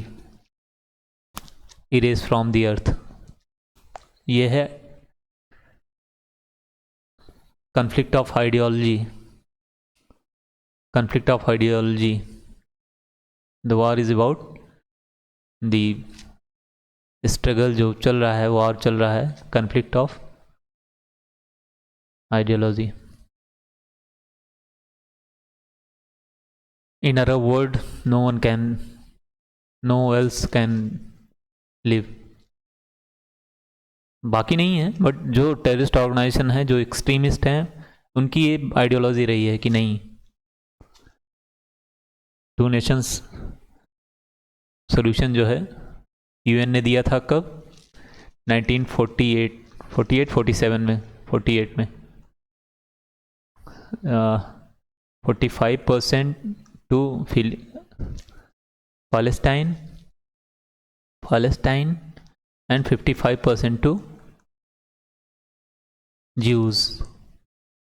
erase from the earth. ये है conflict of ideology. Conflict of ideology. The war is about the struggle जो चल रहा है, वॉर चल रहा है, conflict of ideology. In other word, no one can, no else can live. बाकी नहीं है, बट जो टेररिस्ट ऑर्गेनाइजेशन है, जो एक्सट्रीमिस्ट हैं, उनकी ये आइडियोलॉजी रही है कि नहीं, टू नेशंस सोल्यूशन जो है यूएन ने दिया था कब? 1948, 47 में, 48 में 45% to Palestine and 55% to Jews,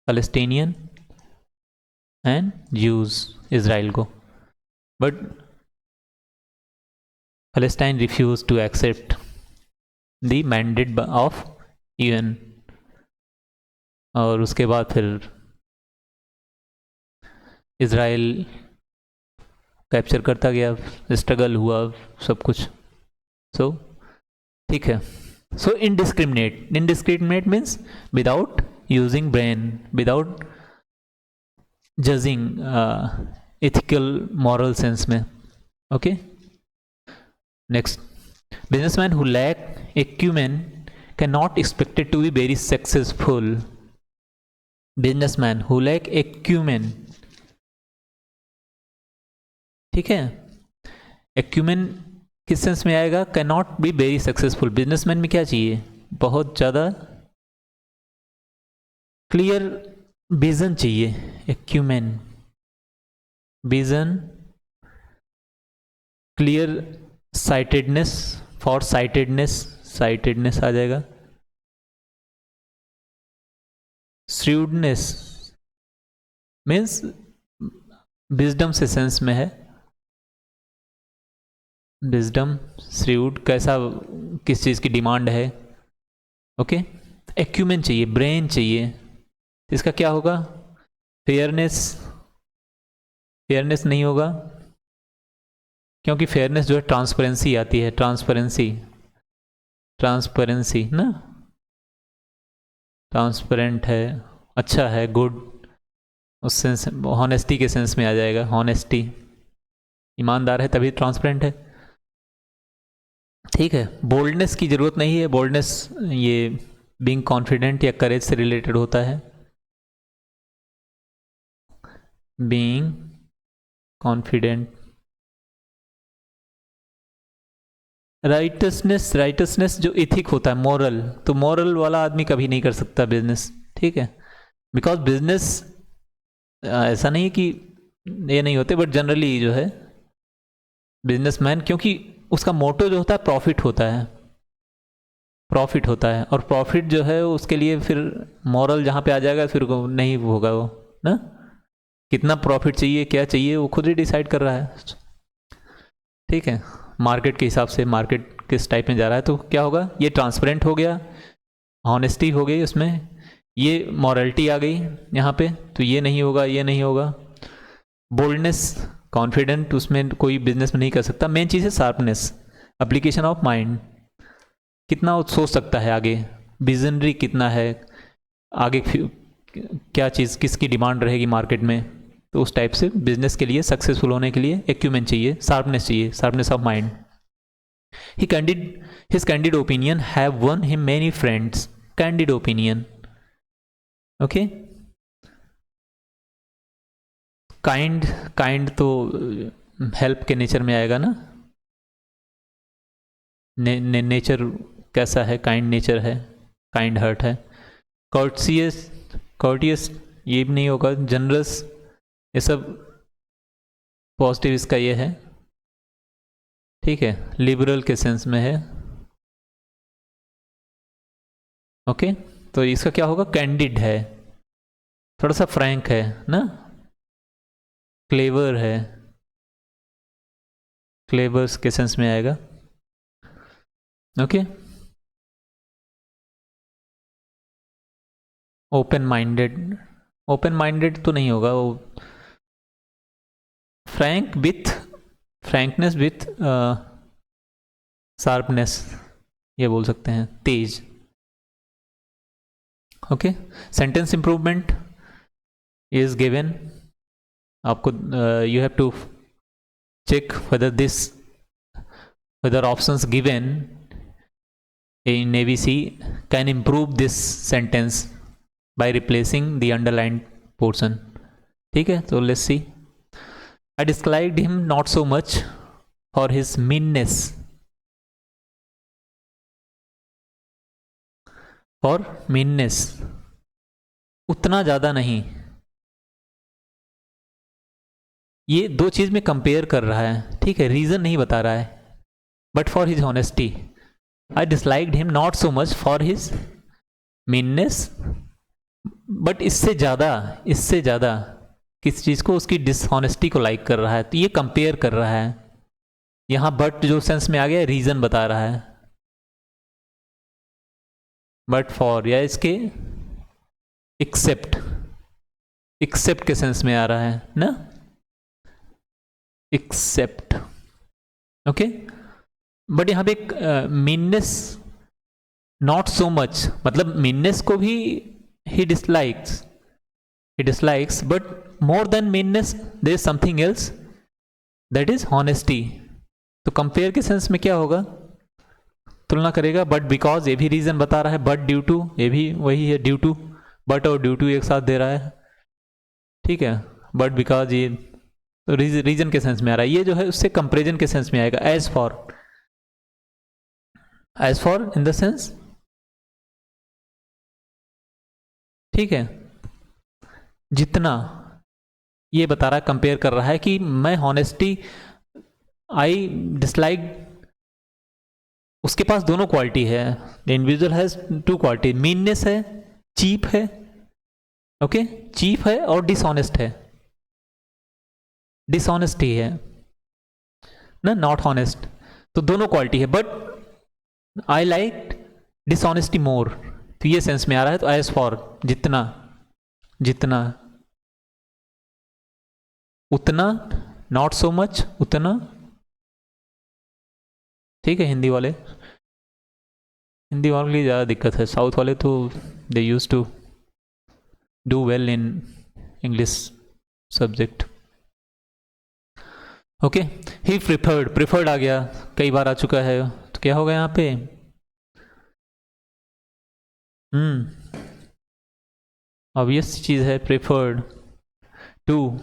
Palestinian and Jews, Israel को। But Palestine refused to accept the mandate of UN, और उसके बाद फिर इजराइल कैप्चर करता गया, स्ट्रगल हुआ, सब कुछ। सो ठीक है। So indiscriminate, indiscriminate means without using brain, without judging, ethical moral sense में, okay. Next, businessmen who lack acumen cannot expected to be very successful. Businessmen who lack acumen, ठीक है। acumen किस सेंस में आएगा? cannot be very successful। businessman में क्या चाहिए? बहुत ज़्यादा क्लियर विजन चाहिए। acumen, vision, clear sightedness, for sightedness, sightedness आ जाएगा। श्रूडनेस मीन्स विजडम से सेंस में है, विजडम, श्रूड, कैसा, किस चीज़ की डिमांड है, ओके। एक्यूमेन चाहिए, ब्रेन चाहिए। इसका क्या होगा? फेयरनेस, फेयरनेस नहीं होगा, क्योंकि फेयरनेस जो है ट्रांसपेरेंसी आती है, ट्रांसपेरेंसी, ट्रांसपेरेंसी ना, ट्रांसपेरेंट है, अच्छा है, गुड, उस सेंस, हॉनेस्टी के सेंस में आ जाएगा। हॉनेस्टी, ईमानदार है तभी ट्रांसपेरेंट है, ठीक है। बोल्डनेस की जरूरत नहीं है, बोल्डनेस ये बीइंग कॉन्फिडेंट या करेज से रिलेटेड होता है। बीइंग कॉन्फिडेंट, राइटसनेस, राइटसनेस जो इथिक होता है, मॉरल, तो मॉरल वाला आदमी कभी नहीं कर सकता बिजनेस, ठीक है। बिकॉज बिजनेस ऐसा नहीं है कि ये नहीं होते, बट जनरली जो है बिजनेसमैन, क्योंकि उसका मोटो जो होता है प्रॉफिट होता है, प्रॉफिट होता है, और प्रॉफिट जो है उसके लिए फिर मॉरल जहाँ पे आ जाएगा फिर नहीं होगा वो ना, कितना प्रॉफिट चाहिए क्या चाहिए वो खुद ही डिसाइड कर रहा है, ठीक है, मार्केट के हिसाब से, मार्केट किस टाइप में जा रहा है, तो क्या होगा, ये ट्रांसपेरेंट हो गया, ऑनेस्टी हो गई उसमें, ये मॉरलिटी आ गई यहाँ पे, तो ये नहीं होगा, ये नहीं होगा, बोल्डनेस, कॉन्फिडेंट, उसमें कोई बिजनेस में नहीं कर सकता। मेन चीज़ है शार्पनेस, एप्लीकेशन ऑफ माइंड, कितना वो सोच सकता है आगे, विजनरी कितना है, आगे क्या चीज़ किसकी डिमांड रहेगी मार्केट में, तो उस टाइप से बिजनेस के लिए सक्सेसफुल होने के लिए एक्यूमेंट चाहिए, चाहिए, sharpness of mind. His candid opinion have won him many friends. Candid opinion. Okay. Kind तो हेल्प के नेचर में आएगा ना, नेचर कैसा है, काइंड नेचर है, काइंड हार्ट है। कॉर्टियस ये भी नहीं होगा, जनरस, ये सब पॉजिटिव इसका ये है, ठीक है, लिबरल के सेंस में है। ओके, तो इसका क्या होगा, कैंडिड है, थोड़ा सा फ्रैंक है ना, क्लेवर है, क्लेवर्स के सेंस में आएगा। ओके, ओपन माइंडेड तो नहीं होगा वो, फ्रैंकनेस विथ शार्पनेस, ये बोल सकते हैं, तेज। Okay, sentence improvement is given, आपको you have to check whether options given in ABC can improve this sentence by replacing the underlined portion, ठीक है, तो let's see. I disliked him not so much for his meanness, उतना ज़्यादा नहीं, ये दो चीज़ में कंपेयर कर रहा है, ठीक है, रीज़न नहीं बता रहा है, but for his honesty, I disliked him not so much for his meanness, but इससे ज़्यादा किस चीज़ को, उसकी डिसऑनेस्टी को लाइक कर रहा है, तो ये कंपेयर कर रहा है, यहाँ बट जो सेंस में आ गया रीज़न बता रहा है, बट फॉर या इसके एक्सेप्ट के सेंस में आ रहा है ना, एक्सेप्ट। ओके, बट यहां पे एक मीननेस नॉट सो मच, मतलब मीननेस को भी he dislikes but more than meanness there is something else, that is honesty. तो कंपेयर के सेंस में क्या होगा, तुलना करेगा, बट बिकॉज ये भी रीजन बता रहा है, बट ड्यू टू ये भी वही है, ड्यू टू, बट और ड्यू टू एक साथ दे रहा है, ठीक है, बट बिकॉज ये तो रीजन के सेंस में आ रहा है, ये जो है उससे कंपेरिजन के सेंस में आएगा, as for in the sense, ठीक है, जितना, ये बता रहा है, कंपेयर कर रहा है कि मैं हॉनेस्टी, आई डिसलाइक, उसके पास दोनों क्वालिटी है, the individual has two quality, meanness है, चीप है, ओके, चीप है और डिसऑनेस्ट है, डिसऑनेस्टी है ना, नॉट हॉनेस्ट, तो दोनों क्वालिटी है, बट आई लाइक डिसऑनेस्टी मोर, तो ये सेंस में आ रहा है, तो एज फॉर जितना, उतना, नॉट सो मच, उतना, ठीक है, हिंदी वाले के लिए ज़्यादा दिक्कत है, साउथ वाले तो they use to do well in English subject. Okay, he preferred आ गया, कई बार आ चुका है, तो क्या होगा यहाँ पे, ऑब्वियस चीज़ है, प्रिफर्ड टू,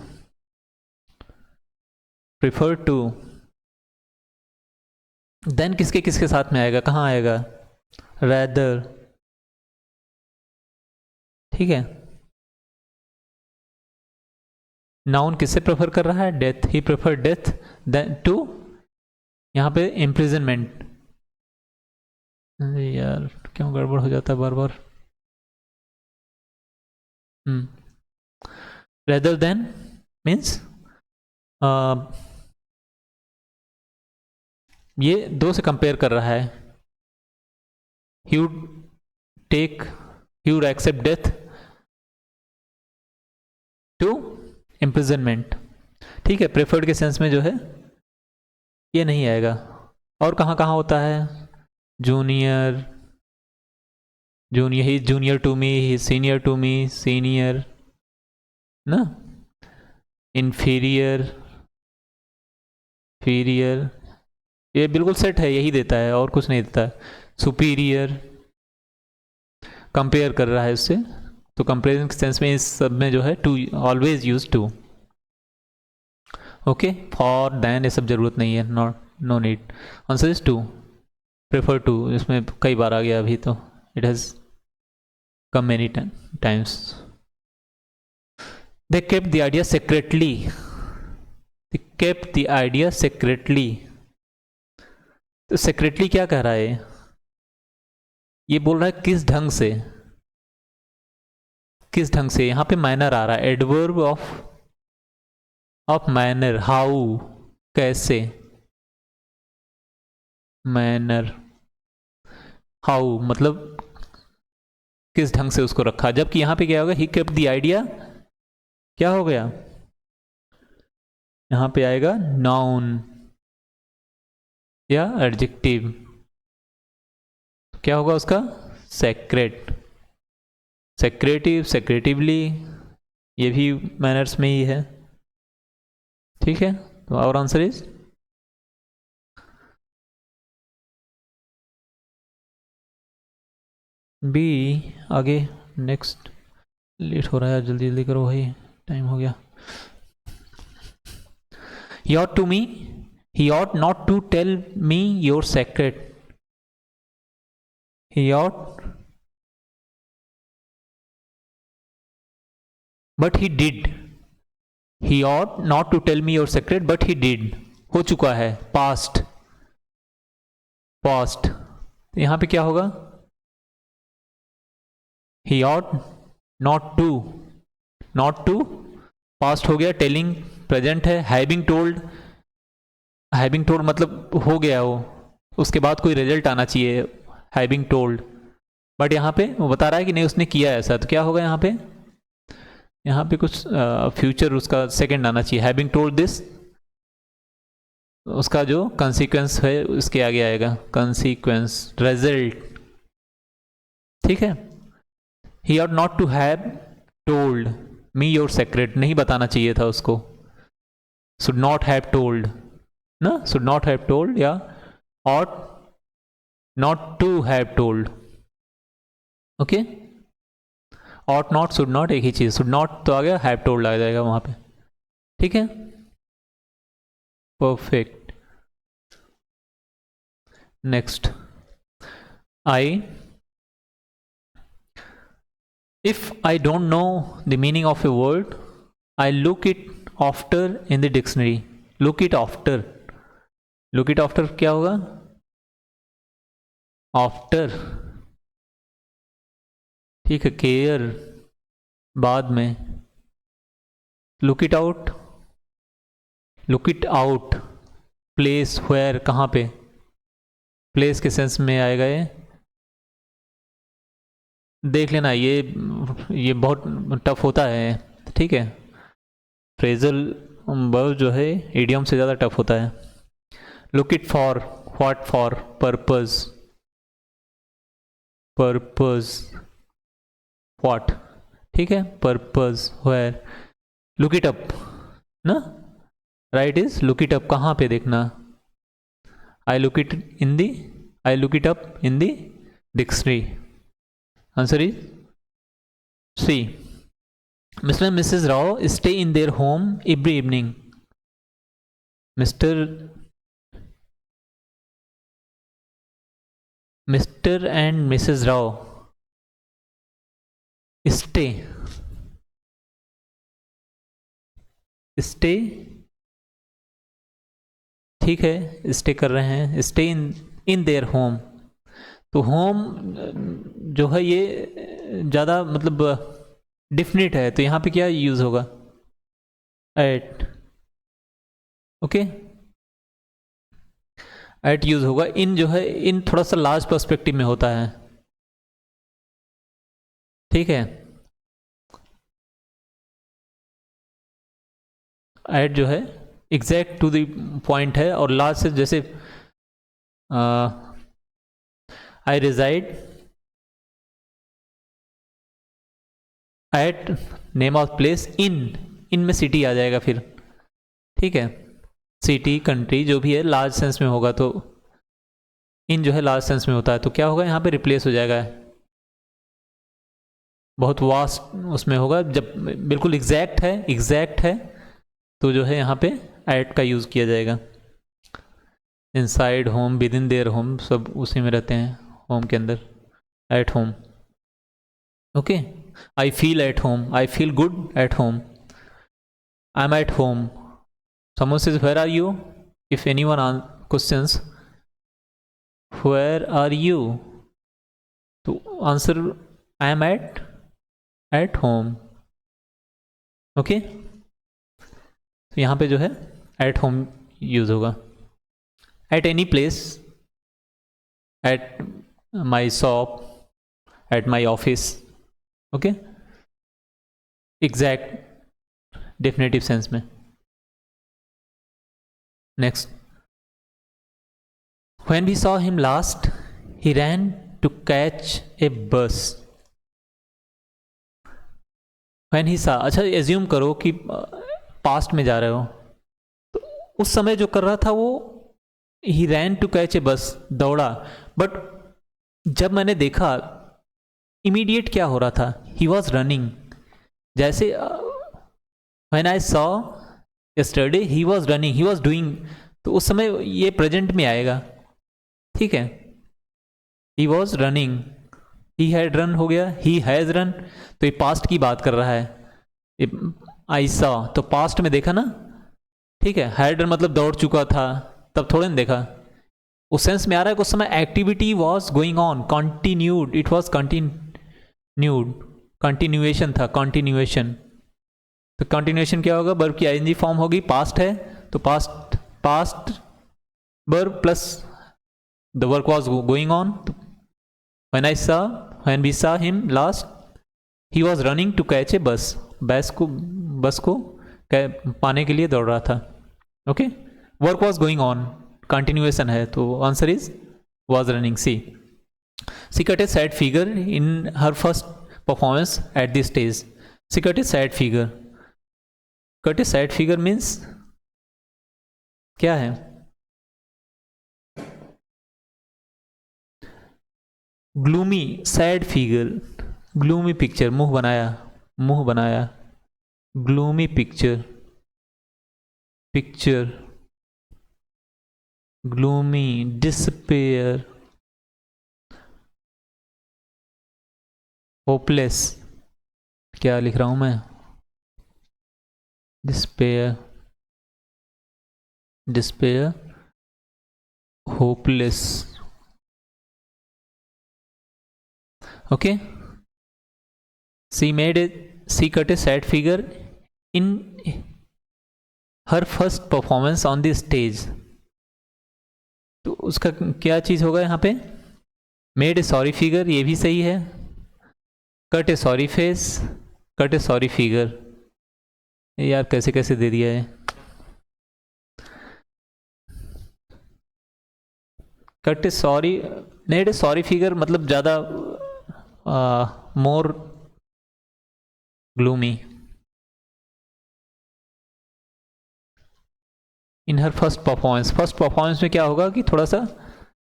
देन किसके साथ में आएगा, कहाँ आएगा, रैदर, ठीक है, नाउन किससे प्रेफर कर रहा है, डेथ, ही प्रेफर डेथ टू, यहाँ पे इम्प्रिजनमेंट, अरे यार क्यों गड़बड़ हो जाता है बार बार। रेदर देन मीन्स ये दो से कंपेयर कर रहा है। He would take, he would accept death to imprisonment. ठीक है, प्रेफर्ड के सेंस में जो है ये नहीं आएगा। और कहाँ कहाँ होता है? Junior, junior, he junior to me, he senior to me, senior ना, इन्फीरियर, फीरियर, ये बिल्कुल सेट है, यही देता है और कुछ नहीं देता है। सुपीरियर, कंपेयर कर रहा है उससे, तो कंपेरिजन के सेंस में इस सब में जो है to always use to. Okay, for then ये सब जरूरत नहीं है, not, no need. Answer is to, prefer to, इसमें कई बार आ गया अभी तो, it has come many times. They kept the idea secretly, they kept the idea secretly. तो सेक्रेटली क्या कह रहा है? ये बोल रहा है किस ढंग से, किस ढंग से। यहां पे मैनर आ रहा है, एडवर्ब ऑफ मैनर, हाउ, कैसे, मैनर, हाउ मतलब किस ढंग से उसको रखा। जबकि यहां पे क्या होगा, ही केप्ट द आइडिया, क्या हो गया, यहां पे आएगा नाउन या एडजेक्टिव, क्या होगा उसका, सेक्रेट, सेक्रेटिव, सेक्रेटिवली, ये भी मैनर्स में ही है। ठीक है, तो आवर आंसर इज बी। आगे नेक्स्ट, लेट हो रहा है, जल्दी जल्दी करो भाई, टाइम हो गया। He ought to me, he ought not to tell me your secret. He ought, but he did. He ought not to tell me your secret, but he did. हो चुका है, past, past। यहां पे क्या होगा, he ought not to, not to past हो गया, telling प्रेजेंट है, हैविंग टोल्ड, हैविंग टोल्ड मतलब हो गया वो, उसके बाद कोई रिजल्ट आना चाहिए, हैविंग टोल्ड। बट यहाँ पे वो बता रहा है कि नहीं उसने किया ऐसा, तो क्या होगा यहाँ पे, यहाँ पे कुछ फ्यूचर उसका सेकंड आना चाहिए, हैविंग टोल्ड दिस, उसका जो कंसीक्वेंस है उसके आगे आएगा, कंसीक्वेंस, रिजल्ट। ठीक है, he ought not to have told me your secret, नहीं बताना चाहिए था उसको, शुड नॉट हैव टोल्ड ना, शुड नॉट हैव टोल्ड या ought not to have told। ओके, ought not, should not एक ही चीज, should not तो आ गया, have told आ जाएगा वहां पे। ठीक है, perfect. Next, I, if I don't know the meaning of a word, I look it after in the dictionary. Look it after, look it after क्या होगा, आफ्टर, ठीक है, केयर बाद में, look it out, look it out, place, where कहाँ पे, प्लेस के सेंस में आएगा ये, देख लेना, ये बहुत टफ होता है। ठीक है, फ्रेजल वर्ब जो है इडियम से ज़्यादा टफ होता है। Look it for, what for, purpose, purpose, what, ठीक है, purpose, where, look it up ना, right is look it up, कहाँ पे देखना, आई look it in the, I look it up in the dictionary. Answer is C. Mr. and Mrs. Rao stay in their home every evening. Mr. and Mrs. Rao stay, stay, ठीक है, स्टे कर रहे हैं, स्टे इन देयर होम, तो होम जो है ये ज़्यादा मतलब डिफिनिट है, तो यहाँ पे क्या यूज़ होगा, एट, ओके, एट यूज़ होगा। इन जो है इन थोड़ा सा लार्ज पर्सपेक्टिव में होता है, ठीक है। एट जो है एग्जैक्ट टू द पॉइंट है, और लार्ज से जैसे I resided at name of place in में सिटी आ जाएगा फिर, ठीक है। सिटी कंट्री जो भी है लार्ज सेंस में होगा, तो इन जो है लार्ज सेंस में होता है, तो क्या होगा यहाँ पे रिप्लेस हो जाएगा, बहुत वास्ट उसमें होगा। जब बिल्कुल एग्जैक्ट है तो जो है यहाँ पे एट का यूज़ किया जाएगा। Inside home, with in their home, सब उसी में रहते हैं, होम के अंदर, at home, okay. I feel at home, I feel good at home, I am at home. Someone says, where are you? If anyone questions, where are you? तो answer I am at home, okay. तो यहाँ पे जो है at home यूज होगा। at any place, at my shop, at my office, okay, exact definitive sense में। Next, when we saw him last, he ran to catch a bus. When he saw, अच्छा एज्यूम करो कि पास्ट में जा रहे हो, तो उस समय जो कर रहा था वो he ran to catch a bus, दौड़ा। बट जब मैंने देखा इमीडिएट क्या हो रहा था, he was running। जैसे when I saw yesterday he was running, he was doing, तो उस समय ये प्रेजेंट में आएगा, ठीक है। he was running, he had run हो गया, he has run, तो ये पास्ट की बात कर रहा है। I saw तो पास्ट में देखा ना, ठीक है। had run मतलब दौड़ चुका था, तब थोड़े ना देखा, उस सेंस में आ रहा है कि उस समय activity was going on, continued, it was continued, continuation था, कंटिन्यूएशन। तो कंटिन्यूएशन क्या होगा, वर्ब की आईएनजी फॉर्म होगी, पास्ट है तो past verb plus the work was going on. When we saw him last, he was running to catch a bus, bus को पाने के लिए दौड़ रहा था, okay. Work was going on, continuation है, तो answer is was running. She cut a sad figure in her first performance at this stage. She cut a sad figure, cut a sad figure means क्या है, gloomy sad figure, gloomy picture, मुंह बनाया, gloomy picture, gloomy, despair, hopeless, क्या लिख रहा हूं मैं, despair, hopeless, okay. She cut a sad figure in her first performance on the stage। तो उसका क्या चीज होगा यहाँ पे, मेड ए सॉरी फिगर, ये भी सही है। Cut a sorry face, cut a sorry figure, यार कैसे कैसे दे दिया है। Cut a sorry, made a sorry figure मतलब ज़्यादा more gloomy. In her first performance में क्या होगा कि थोड़ा सा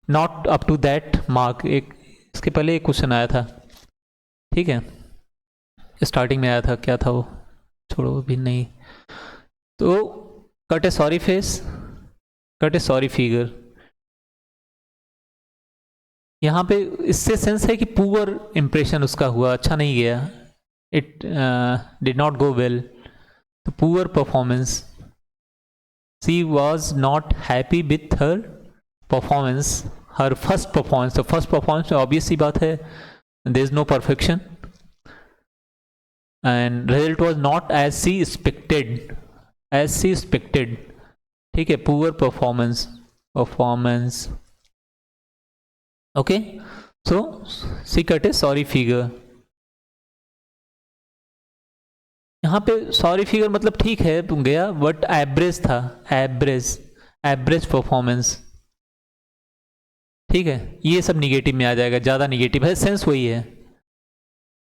not up to that mark, एक इसके पहले एक क्वेश्चन आया था, ठीक है, स्टार्टिंग में आया था, क्या था वो, छोड़ो भी नहीं। तो cut a sorry face, cut a sorry figure, यहाँ पे इससे सेंस है कि पुअर इंप्रेशन उसका हुआ, अच्छा नहीं गया, it did not go well, तो poor performance. She was not happy with her performance her first performance, तो फर्स्ट परफॉर्मेंस में ऑब्वियस सी बात है there is no perfection and result was not as she expected, as she expected, ठीक है, poor performance, performance, okay. So she cut a sorry figure, यहाँ पे सॉरी फिगर मतलब ठीक है गया, बट एवरेज था, एवरेज, एवरेज परफॉर्मेंस, ठीक है, ये सब निगेटिव में आ जाएगा, ज़्यादा निगेटिव है, सेंस वही है,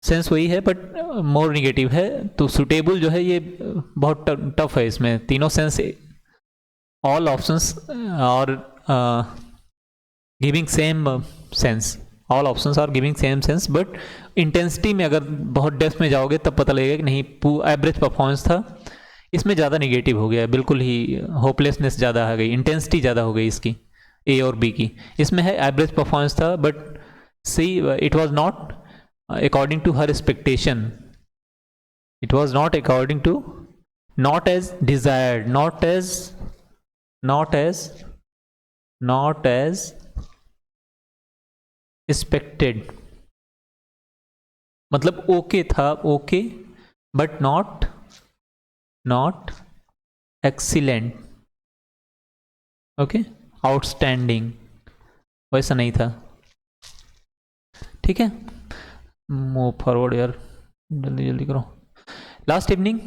सेंस वही है बट मोर निगेटिव है। तो सुटेबल जो है ये बहुत टफ है, इसमें तीनों sense, all options are giving same sense, all options are giving same sense, but intensity में अगर बहुत डेप्थ में जाओगे तब पता लगेगा कि नहीं एवरेज परफॉर्मेंस था, इसमें ज़्यादा निगेटिव हो गया, बिल्कुल ही होपलेसनेस ज़्यादा आ गई, इंटेंसिटी ज़्यादा हो गई इसकी, ए और बी की। इसमें है एवरेज परफॉर्मेंस था but see it was not according to her expectation, it was not according to, not as desired, not as, not as, not as expected, मतलब ओके था, okay but not, not excellent, okay, outstanding, वैसा नहीं था, ठीक है। मूव फॉरवर्ड यार, जल्दी जल्दी करो। Last evening,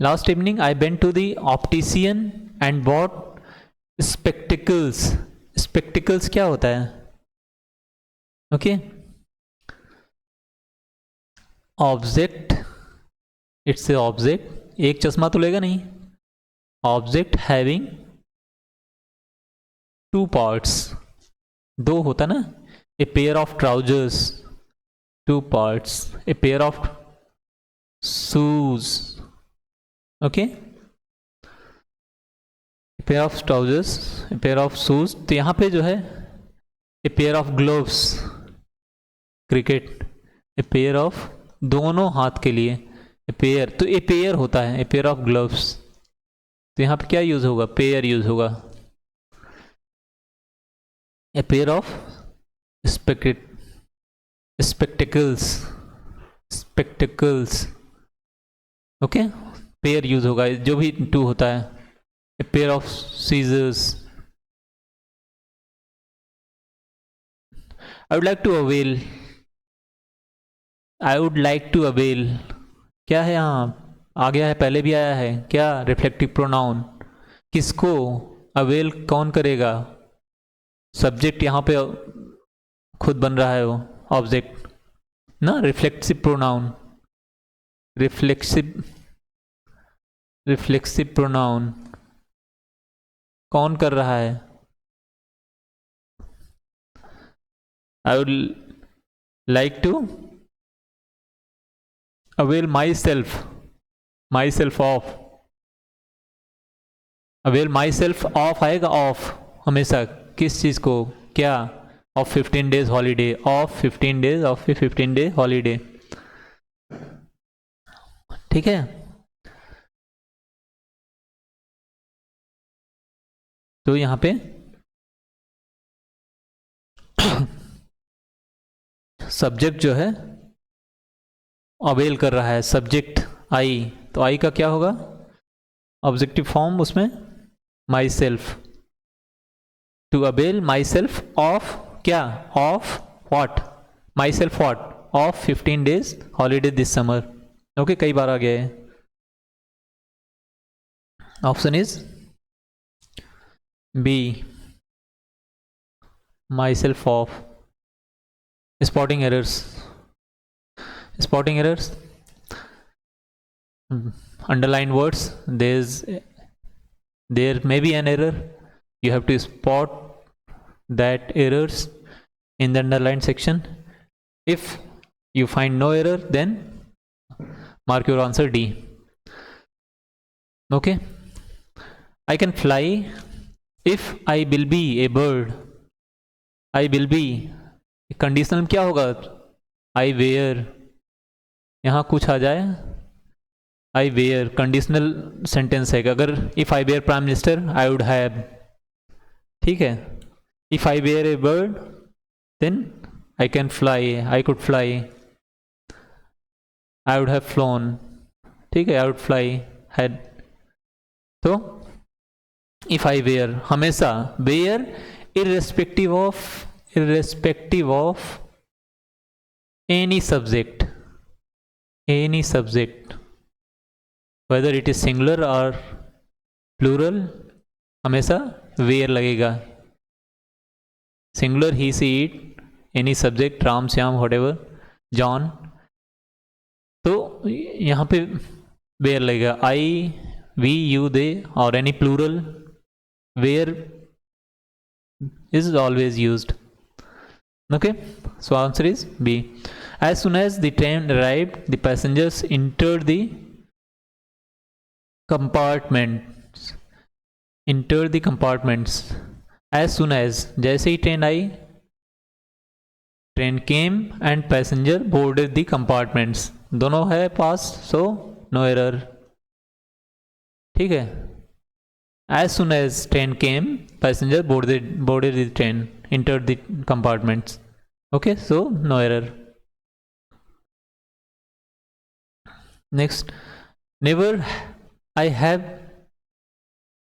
last evening I went to the optician and bought spectacles, spectacles क्या होता है, okay, object, it's a object, एक चश्मा तो लेगा नहीं, ऑब्जेक्ट हैविंग टू पार्ट्स, दो होता ना, ए pair of trousers, two parts, A pair of shoes, okay, pair of trousers, A pair of shoes, तो यहाँ पे जो है a pair of gloves, cricket, A pair of, दोनों हाथ के लिए, ए पेयर, तो ए पेयर होता है, ए पेयर ऑफ ग्लोव्स, तो यहाँ पे क्या यूज होगा, पेयर यूज होगा, a pair of spectacles, spectacles, okay, pair use होगा, जो भी टू होता है, a pair of scissors, I would like to avail, I would like to avail, क्या है यहाँ आ गया है, पहले भी आया है क्या, रिफ्लेक्टिव प्रोनाउन, किसको अवेल कौन करेगा, सब्जेक्ट यहाँ पे खुद बन रहा है वो ऑब्जेक्ट ना, reflexive pronoun, reflexive, reflexive pronoun कौन कर रहा है, I would like to avail myself, myself of, avail myself of आएगा, ऑफ हमेशा किस चीज को, क्या, of 15 days holiday, of 15 days, of 15 day holiday, ठीक है। तो यहां पे सब्जेक्ट जो है अवेल कर रहा है, सब्जेक्ट आई, तो आई का क्या होगा, ऑब्जेक्टिव फॉर्म उसमें myself, to avail myself of क्या, of what, myself what, of 15 days holiday this summer, okay, कई बार आ गया है, option is B, myself of. Spotting errors, spotting errors, underline words, there may be an error, you have to spot that errors in the underlined section, if you find no error then mark your answer D, okay. I can fly if I will be a bird, I will be, conditional क्या होगा, I wear, यहाँ कुछ आ जाए, आई वेयर कंडीशनल सेंटेंस है, अगर if I were prime minister I would have, ठीक है, if I were a bird then I can fly, I could fly, I would have flown, ठीक है, आई वुड फ्लाई हैड। तो इफ आई वेयर, हमेशा were irrespective of any subject, whether it is singular or plural, हमेशा वेयर लगेगा। Singular he see it, any subject, Ram Shyam whatever, John, तो यहाँ पे वेयर लगेगा। आई, वी, यू, दे और any plural, were is always used. Okay, so answer is B. As soon as the train arrived, the passengers entered the compartments. As soon as, जैसे ही ट्रेन आई, train came and passenger boarded the compartments. दोनों है पास, so no error, ठीक है। As soon as train came, passenger boarded the train, entered the compartments. Okay, so no error. Next, never I have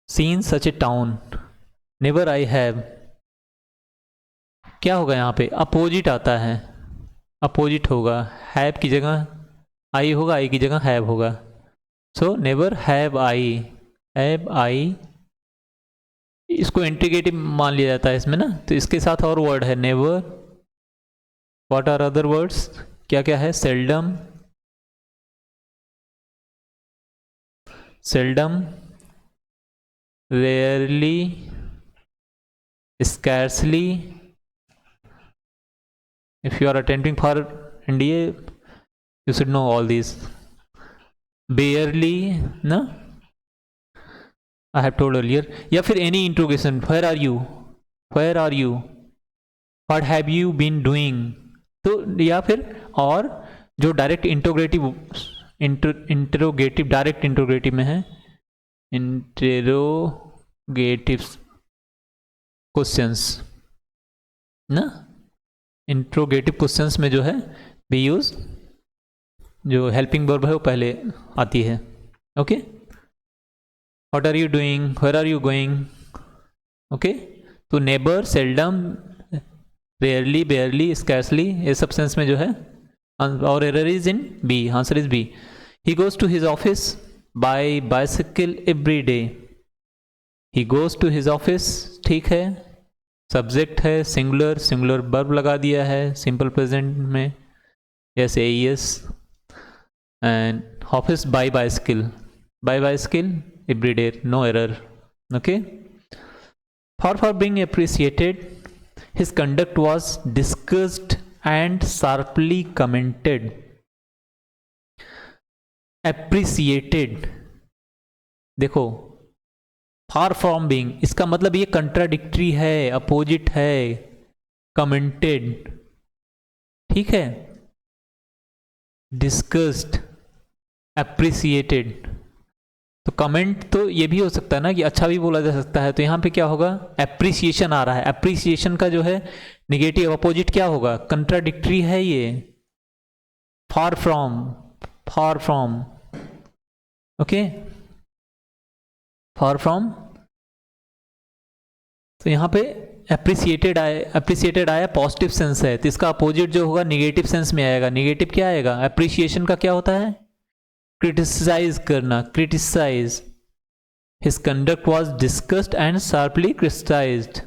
seen such a town. Never I have, क्या होगा यहाँ पे? अपोजिट आता है, अपोजिट होगा, हैव की जगह आई होगा, आई की जगह हैव होगा। सो नेवर हैव आई, इसको इंटीग्रेटिव मान लिया जाता है इसमें ना, तो इसके साथ और वर्ड है never. What are other words, क्या क्या है? Seldom, rarely, scarcely. If you are attempting for NDA you should know all this. Barely ना, I have told earlier, या फिर any interrogation, where are you, what have you been doing, तो या फिर और जो डायरेक्ट इंटरोगेटिव डायरेक्ट इंटरोगेटिव में है, इंटरोगेटिव क्वेश्चंस ना, इंटरोगेटिव क्वेश्चंस में जो है बी यूज, जो हेल्पिंग वर्ब है वो पहले आती है। Okay, What are you doing? Where are you going? Okay, तो never, seldom, rarely, barely, scarcely, ये सब सेंस में जो है, और error is in B. Answer is B. He goes to his office by bicycle every day. He goes to his office, ठीक है, सब्जेक्ट है, सिंगुलर वर्ब लगा दिया है सिंपल प्रेजेंट में, yes, AES, and office by bicycle every day, no error. Okay, for being appreciated, his conduct was discussed and sharply commented. Appreciated, देखो, far from being, इसका मतलब ये कंट्राडिक्टरी है, अपोजिट है, कमेंटेड, ठीक है, डिस्कस्ड, एप्रिसिएटेड। तो कमेंट तो ये भी हो सकता है ना कि अच्छा भी बोला जा सकता है, तो यहाँ पे क्या होगा? एप्रिसिएशन आ रहा है। एप्रिसिएशन का जो है निगेटिव अपोजिट क्या होगा? कंट्राडिक्टरी है ये, far from, okay, far from. तो यहाँ पे एप्रिसिएटेड आया पॉजिटिव सेंस है, तो इसका अपोजिट जो होगा निगेटिव सेंस में आएगा। निगेटिव क्या आएगा? एप्रिसिएशन का क्या होता है? क्रिटिसाइज करना, criticise. His conduct was discussed and sharply criticised,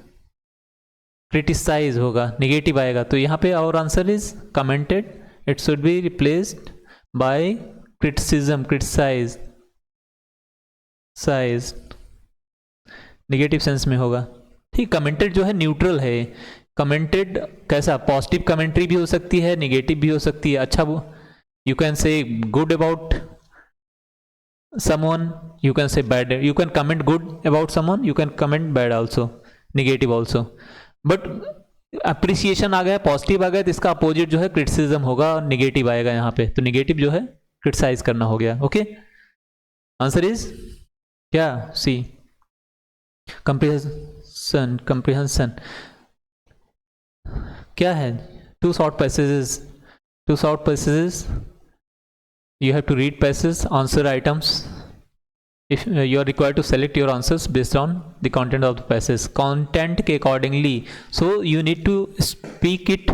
criticise होगा, निगेटिव आएगा। तो यहाँ पे our answer is commented, it should be replaced by criticism, criticise, size, negative sense में होगा। ठीक, कमेंटेड जो है न्यूट्रल है। कमेंटेड कैसा? पॉजिटिव कमेंट्री भी हो सकती है, निगेटिव भी हो सकती है। अच्छा, you can say good about someone, you can say bad, you can comment good about someone, you can comment bad also, negative also, but appreciation आ गया, पॉजिटिव आ गया, तो इसका अपोजिट जो है क्रिटिसिज्म होगा, निगेटिव आएगा यहाँ पे, तो निगेटिव जो है क्रिटिसाइज करना हो गया। ओके, आंसर इज क्या? C, comprehension. क्या है, two short passages, two short passages, you have to read passages, answer items. If you are required to select your answers based on the content of the passage, content के accordingly, so you need to speak it,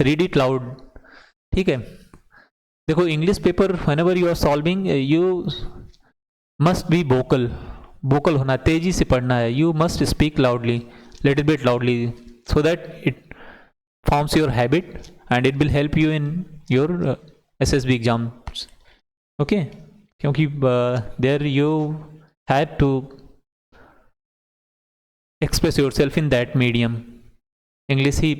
read it loud. ठीक है, देखो English paper whenever you are solving, you must be vocal, vocal होना, तेजी से पढ़ना है, you must speak loudly, little bit loudly, so that it forms your habit and it will help you in your SSB exams. Okay, क्योंकि there you have to express yourself in that medium, English ही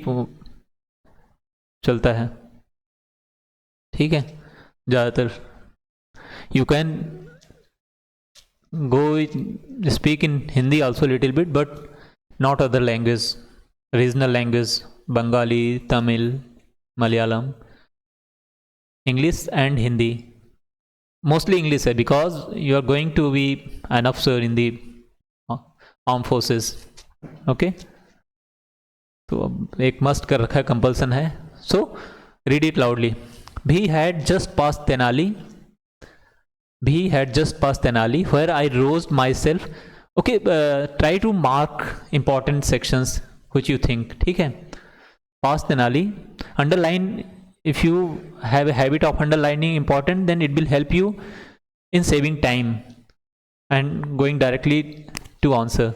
चलता है, ठीक है ज़्यादातर. You can go speak in Hindi also little bit, but not other language, regional language, Bengali, Tamil, Malayalam, English and Hindi. Mostly English है, because you are going to be an officer in the armed forces. Okay, तो अब एक मस्ट कर रखा है, कंपल्सन है. So read it loudly. भी हैड जस्ट पास तेनाली, भी had just pass Tenali, where I roused myself. Okay, try to mark important sections which you think. ठीक है, पास Tenali, underline. If you have a habit of underlining important, then it will help you in saving time and going directly to answer.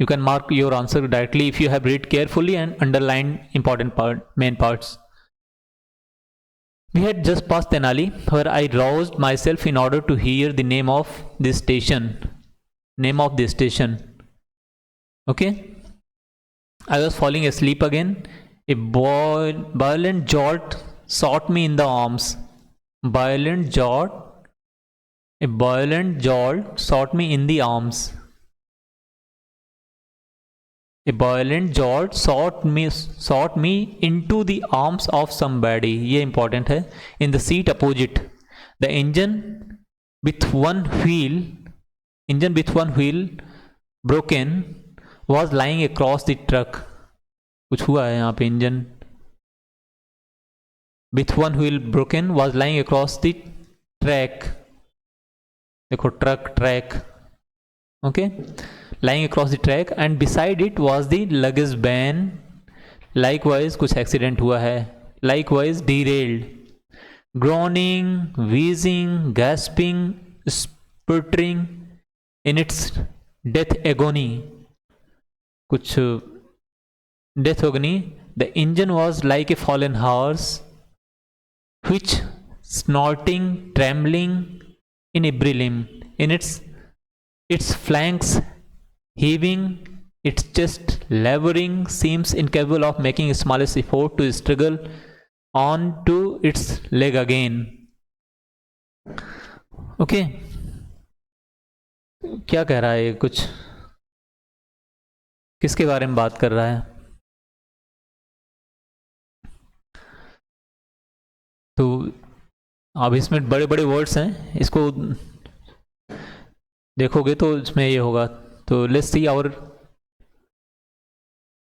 You can mark your answer directly if you have read carefully and underline important main parts. We had just passed Tenali, where I roused myself in order to hear the name of this station. Name of this station. Okay, I was falling asleep again. A violent jolt shot me in the arms. Violent jolt. A violent jolt shot me in the arms. A violent jolt shot me into the arms of somebody. ये important है. In the seat opposite, the engine with one wheel broken was lying across the truck. कुछ हुआ है यहाँ पे. Engine with one wheel broken was lying across the track. देखो truck, track, okay, lying across the track, and beside it was the luggage van. Likewise कुछ एक्सीडेंट हुआ है. Likewise derailed. Groaning, wheezing, gasping, sputtering in its death agony. कुछ death agony. The engine was like a fallen horse, which snorting, trembling in every limb, in its flanks heaving, its chest laboring, seems incapable of making the smallest effort to struggle on to its leg again. Okay, क्या कह रहा है ये, कुछ किसके बारे में बात कर रहा है? तो अब इसमें बड़े बड़े वर्ड्स हैं, इसको देखोगे तो इसमें ये होगा. तो लेट्स सी आवर,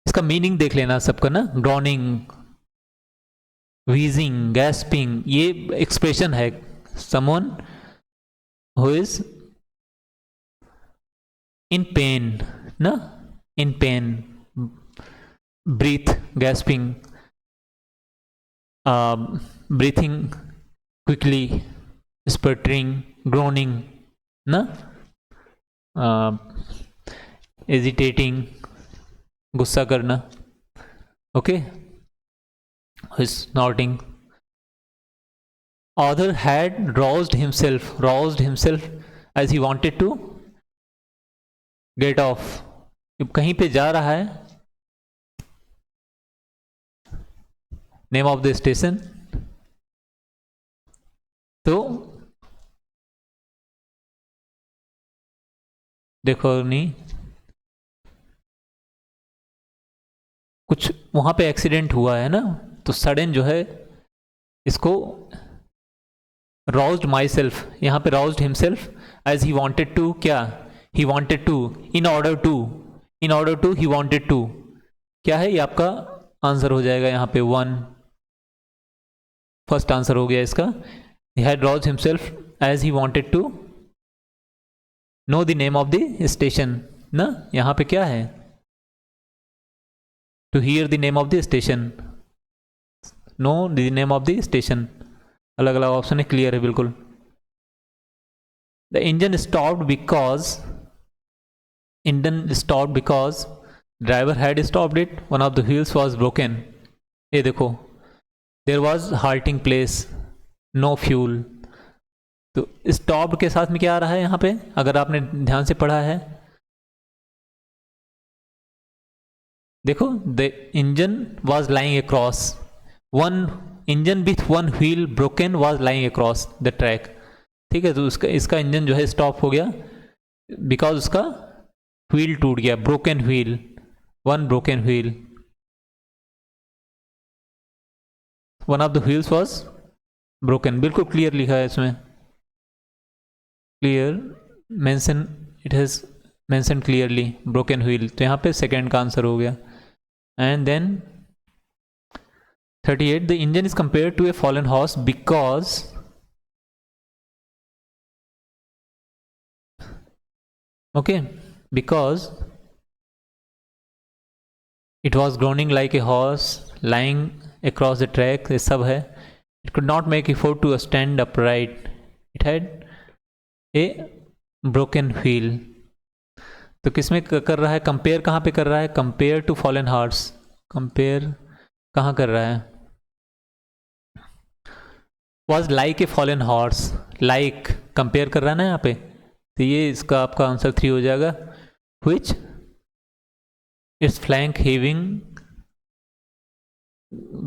इसका मीनिंग देख लेना सबका ना. ग्रॉनिंग, वीजिंग, गैस्पिंग, ये एक्सप्रेशन है. Someone who is in pain ना, in pain. Breath, gasping, breathing quickly, sputtering, groaning ना, hesitating, गुस्सा करना. okay, snorting. Author had roused himself as he wanted to get off. कहीं पे जा रहा है, नेम ऑफ द स्टेशन. तो देखो नहीं, कुछ वहां पे एक्सीडेंट हुआ है ना, तो सडन जो है इसको राउज्ड माई सेल्फ, यहां पे roused himself as he wanted to. क्या, he wanted to, in order to, he wanted to. क्या है ये आपका आंसर हो जाएगा यहाँ पे 1, फर्स्ट आंसर हो गया इसका। He had lost himself as he wanted to know the name of the station ना, यहाँ पे क्या है, to hear the name of the station, know the name of the station, अलग अलग ऑप्शन है, क्लियर है बिल्कुल। The engine stopped because driver had stopped it, one of the wheels was broken. ये देखो, there was halting place, no fuel. तो स्टॉप्ड के साथ में क्या आ रहा है यहाँ पे, अगर आपने ध्यान से पढ़ा है, देखो, the engine was lying across, one engine with one wheel broken was lying across the track. ठीक है, तो इसका इंजन जो है स्टॉप हो गया बिकॉज उसका व्हील टूट गया, broken wheel, one broken wheel, one of the wheels was broken. बिल्कुल क्लियर लिखा है इसमें, clear mention, it has mention clearly broken wheel, तो यहाँ पे सेकेंड का आंसर हो गया। And then 38, the engine is compare to a fallen horse because, okay, because it was groaning like a horse lying across the track, ये सब है। It could not make effort to stand upright, it had a broken wheel. तो किसमें कर रहा है कंपेयर, कहाँ पे कर रहा है, compare to fallen horse, compare कहाँ कर रहा है, was like a fallen horse, like compare कर रहा है ना यहाँ पे, तो ये इसका आपका आंसर 3 हो जाएगा। विच इट्स फ्लैंक हेविंग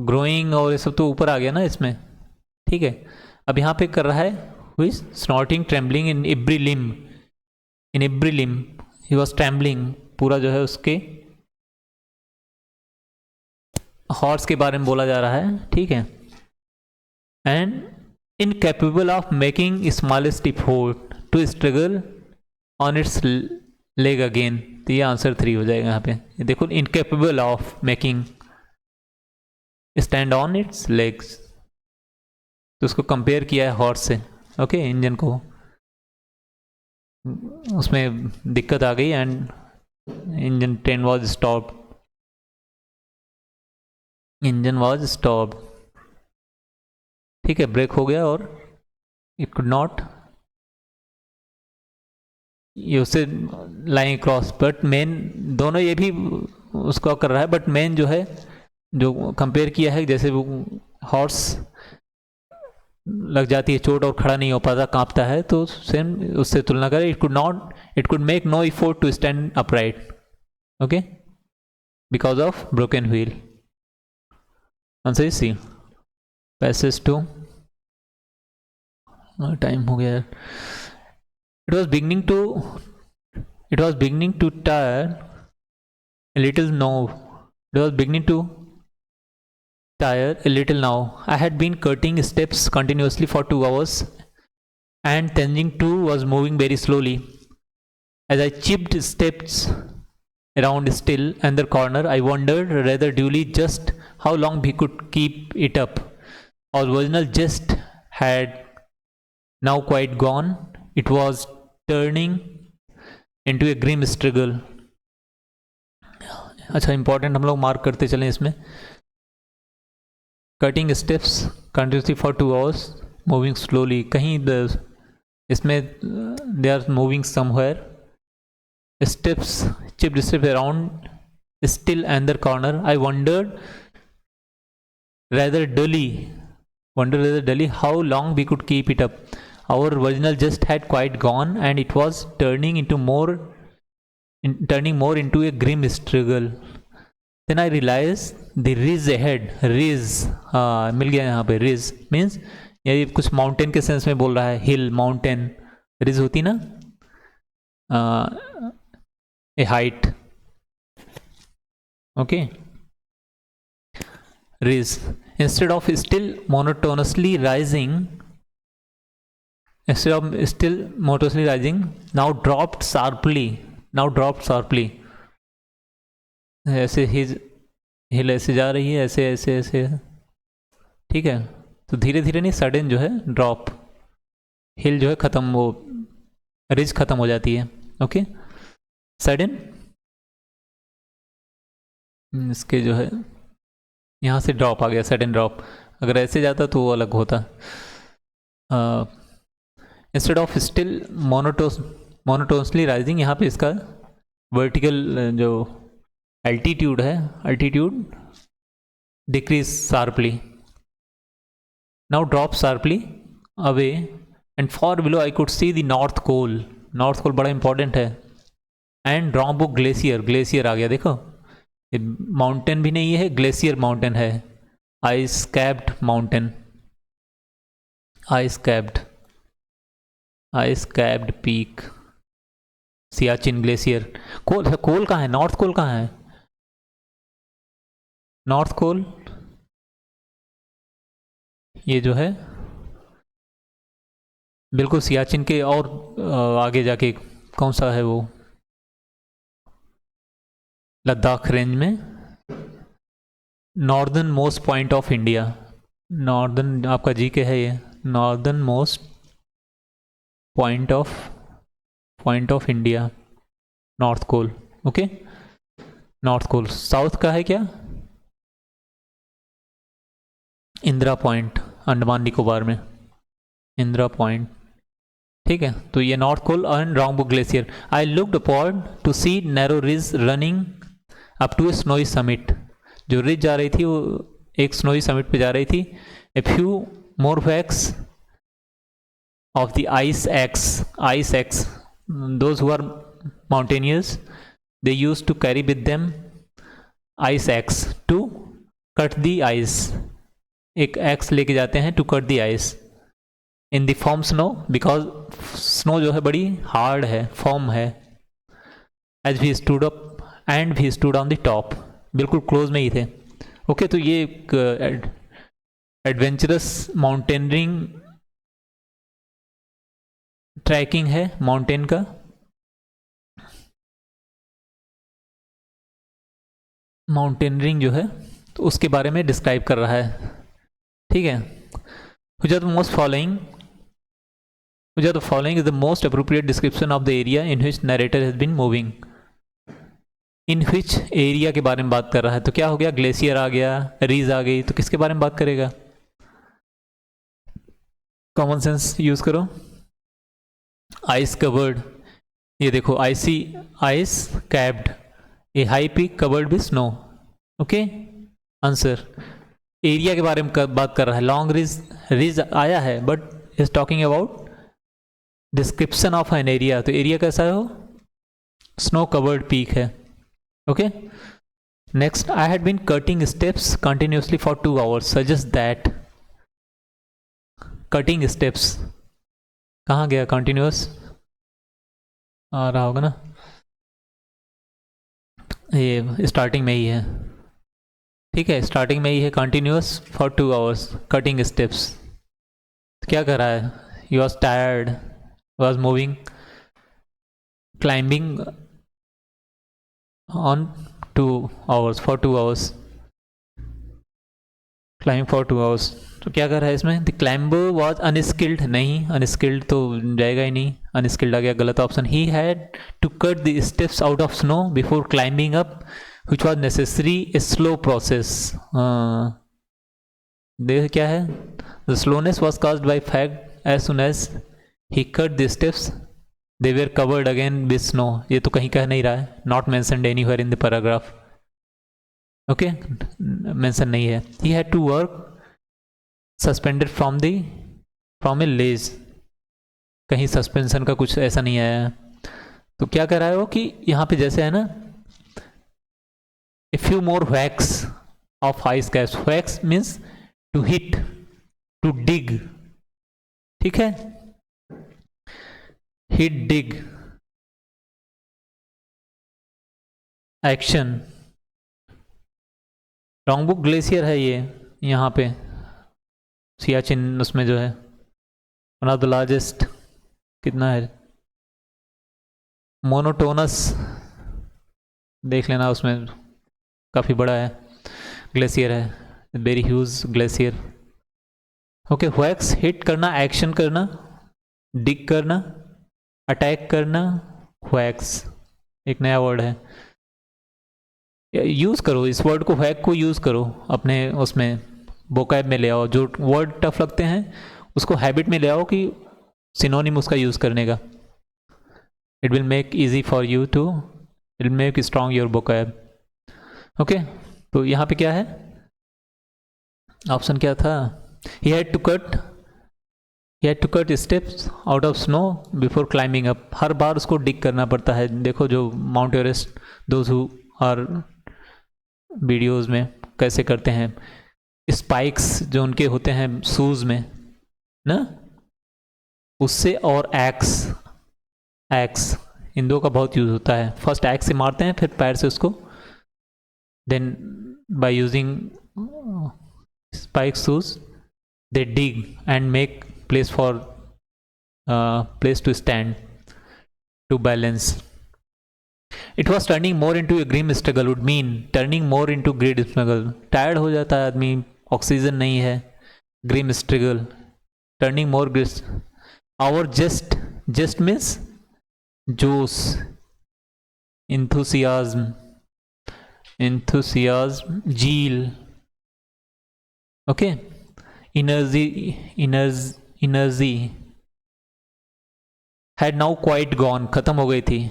ग्रोइंग, और ये सब तो ऊपर आ गया ना इसमें। ठीक है, अब यहाँ पे कर रहा है which snorting trembling in every limb, in every limb he was trembling, पूरा जो है उसके हॉर्स के बारे में बोला जा रहा है। ठीक है, and incapable of making smallest effort to struggle on its leg again, तो ये आंसर 3 हो जाएगा यहाँ पे। ये देखो, incapable of making stand on it's legs, तो उसको कंपेयर किया है हॉर्स से। ओके, इंजन को उसमें दिक्कत आ गई and engine train was stopped, engine was stopped. ठीक है, ब्रेक हो गया और इट कुड नॉट, ये उससे लाइन क्रॉस, बट मेन दोनों ये भी उसको कर रहा है, बट मेन जो है जो कंपेयर किया है, जैसे वो हॉर्स लग जाती है चोट और खड़ा नहीं हो पाता, कांपता है, तो सेम उससे तुलना करें, it could make no effort to stand upright, okay, because of broken wheel. Answer is C. Passage two, time हो गया। It was beginning to tire a little now. It was beginning to tire a little now. I had been cutting steps continuously for 2 hours, and Tenzing too was moving very slowly. As I chipped steps around still another corner, I wondered rather dully just how long we could keep it up. Our original jest had now quite gone. It was turning into a grim struggle. अच्छा, इंपॉर्टेंट हम लोग मार्क करते चलें इसमें। Cutting steps continuously for 2 hours, moving slowly, कहीं इसमें they are moving somewhere, steps chipped step around still another corner, I wondered rather dully how long we could keep it up. Our original just had quite gone, and it was turning more into a grim struggle. Then I realized the ridge ahead. Ridge, मिल गया यहाँ पे। Ridge means ये कुछ माउंटेन के सेंस में बोल रहा है, हिल, माउंटेन। रिज होती ना ए height, okay. Ridge, instead of still monotonously rising, now dropped sharply. ऐसे his हिल ऐसे जा रही है, ऐसे ऐसे ऐसे, ठीक है। तो धीरे धीरे नहीं, सडन जो है ड्रॉप, हिल जो है ख़त्म, वो रिज ख़त्म हो जाती है। ओके, सडन इसके जो है यहाँ से ड्रॉप आ गया, सडन ड्रॉप। अगर ऐसे जाता तो वो अलग होता। Instead of still monotonously rising, यहाँ पे इसका वर्टिकल जो एल्टीट्यूड है, altitude decrease sharply, now drop sharply away and far below I could see the north col. North col बड़ा इंपॉर्टेंट है। एंड ड्रॉम्बुक ग्लेशियर, ग्लेशियर आ गया देखो, ये माउंटेन भी नहीं है, ग्लेशियर माउंटेन है, ice capped mountain, ice capped, ice capped peak, Siachen glacier. Col, col कहाँ है, नॉर्थ कोल कहाँ है, नॉर्थ कोल ये जो है बिल्कुल सियाचिन के और आगे जाके, कौन सा है वो, लद्दाख रेंज में, northern most point of India. Northern आपका जी के है ये, northern most point of India, north col. Okay, north col. South का है क्या, इंदिरा पॉइंट, अंडमान निकोबार में इंदिरा पॉइंट, ठीक है। तो ये north col and Rongbuk glacier. I looked upward to see narrow ridge running up to a snowy summit, जो रिज जा रही थी वो एक स्नोई समिट पे जा रही थी। A few more facts of the ice axe, those who are mountaineers they use to carry with them ice axe to cut the ice, एक एक्स लेके जाते हैं to cut the ice in the form snow, because snow जो है बड़ी हार्ड है, फॉर्म है। As we stood up and we stood on the top, बिल्कुल क्लोज में ही थे। ओके, तो ये एक एडवेंचरस माउंटेनरिंग ट्रैकिंग है माउंटेन का। माउंटेनरिंग जो है तो उसके बारे में डिस्क्राइब कर रहा है, ठीक है। Which of the following is the most appropriate description of the area in which narrator has been moving? In which area के बारे में बात कर रहा है, तो क्या हो गया, ग्लेशियर आ गया, रीज आ गई, तो किसके बारे में बात करेगा, कॉमन सेंस यूज करो। आइस कवर्ड, ये देखो icy, ice capped, a high peak covered with snow. Okay, answer. Area के बारे में बात कर रहा है, लॉन्ग रिज आया है but is talking about description of an area, तो एरिया कैसा है, हो स्नो कवर्ड पीक है। Okay, next, I had been cutting steps continuously for 2 hours, suggest that. Cutting steps कहाँ गया, कंटिन्यूस आ रहा होगा ना, ये स्टार्टिंग में ही है, ठीक है, स्टार्टिंग में ही है, continuous for 2 hours cutting steps. क्या कर रहा है, he was tired, was moving, climbing on 2 hours for 2 hours, climb for 2 hours। तो क्या कर रहा है इसमें, द क्लाइंबर वॉज अनस्किल्ड, नहीं अनस्किल्ड तो जाएगा ही नहीं, अनस्किल्ड आ गया, गलत option. He had to cut the steps out of snow before climbing up which was necessary a slow process। देख क्या है, the slowness was caused by fact as soon as he cut the steps they were covered again with snow। ये तो कहीं कह नहीं रहा है, not mentioned anywhere in the paragraph। Okay, mention नहीं है। he had to work suspended from a ledge, कहीं सस्पेंशन का कुछ ऐसा नहीं आया है। तो क्या कर रहा है वो कि यहाँ पे जैसे है ना, a few more whacks of ice caps, whacks means to hit, to dig, ठीक है, hit, dig, action। रॉन्गबुक ग्लेशियर है ये, यहाँ पे सियाचिन उसमें जो है, वन ऑफ द लार्जेस्ट, कितना है, मोनोटोनस देख लेना, उसमें काफ़ी बड़ा है। ग्लेशियर है, very huge glacier. Okay, wax hit करना, एक्शन करना, डिग करना, अटैक करना, वैक्स एक नया वर्ड है, यूज़ करो इस वर्ड को, वैक को यूज़ करो अपने उसमें वोकैब में ले आओ। जो वर्ड टफ लगते हैं उसको हैबिट में ले आओ कि सिनोनिम उसका यूज़ करने का। It will make easy for you to, it will make strong your vocab. Okay, तो यहाँ पे क्या है, ऑप्शन क्या था, he had to cut steps out of snow before climbing up. हर बार उसको डिग करना पड़ता है। देखो जो Mount Everest those who are videos में कैसे करते हैं, स्पाइक्स जो उनके होते हैं शूज़ में ना, उससे, और एक्स इन दो का बहुत यूज़ होता है। फर्स्ट एक्स से मारते हैं, फिर पैर से उसको, then by using spike shoes they dig and make place for place to stand, to balance. It was turning more into a grim struggle, would mean turning more into great struggle. Tired हो जाता है आदमी, ऑक्सीजन नहीं है, grim struggle, turning more great. Our just means जोश, enthusiasm, zeal, okay, energy had now quite gone, खत्म हो गई थी,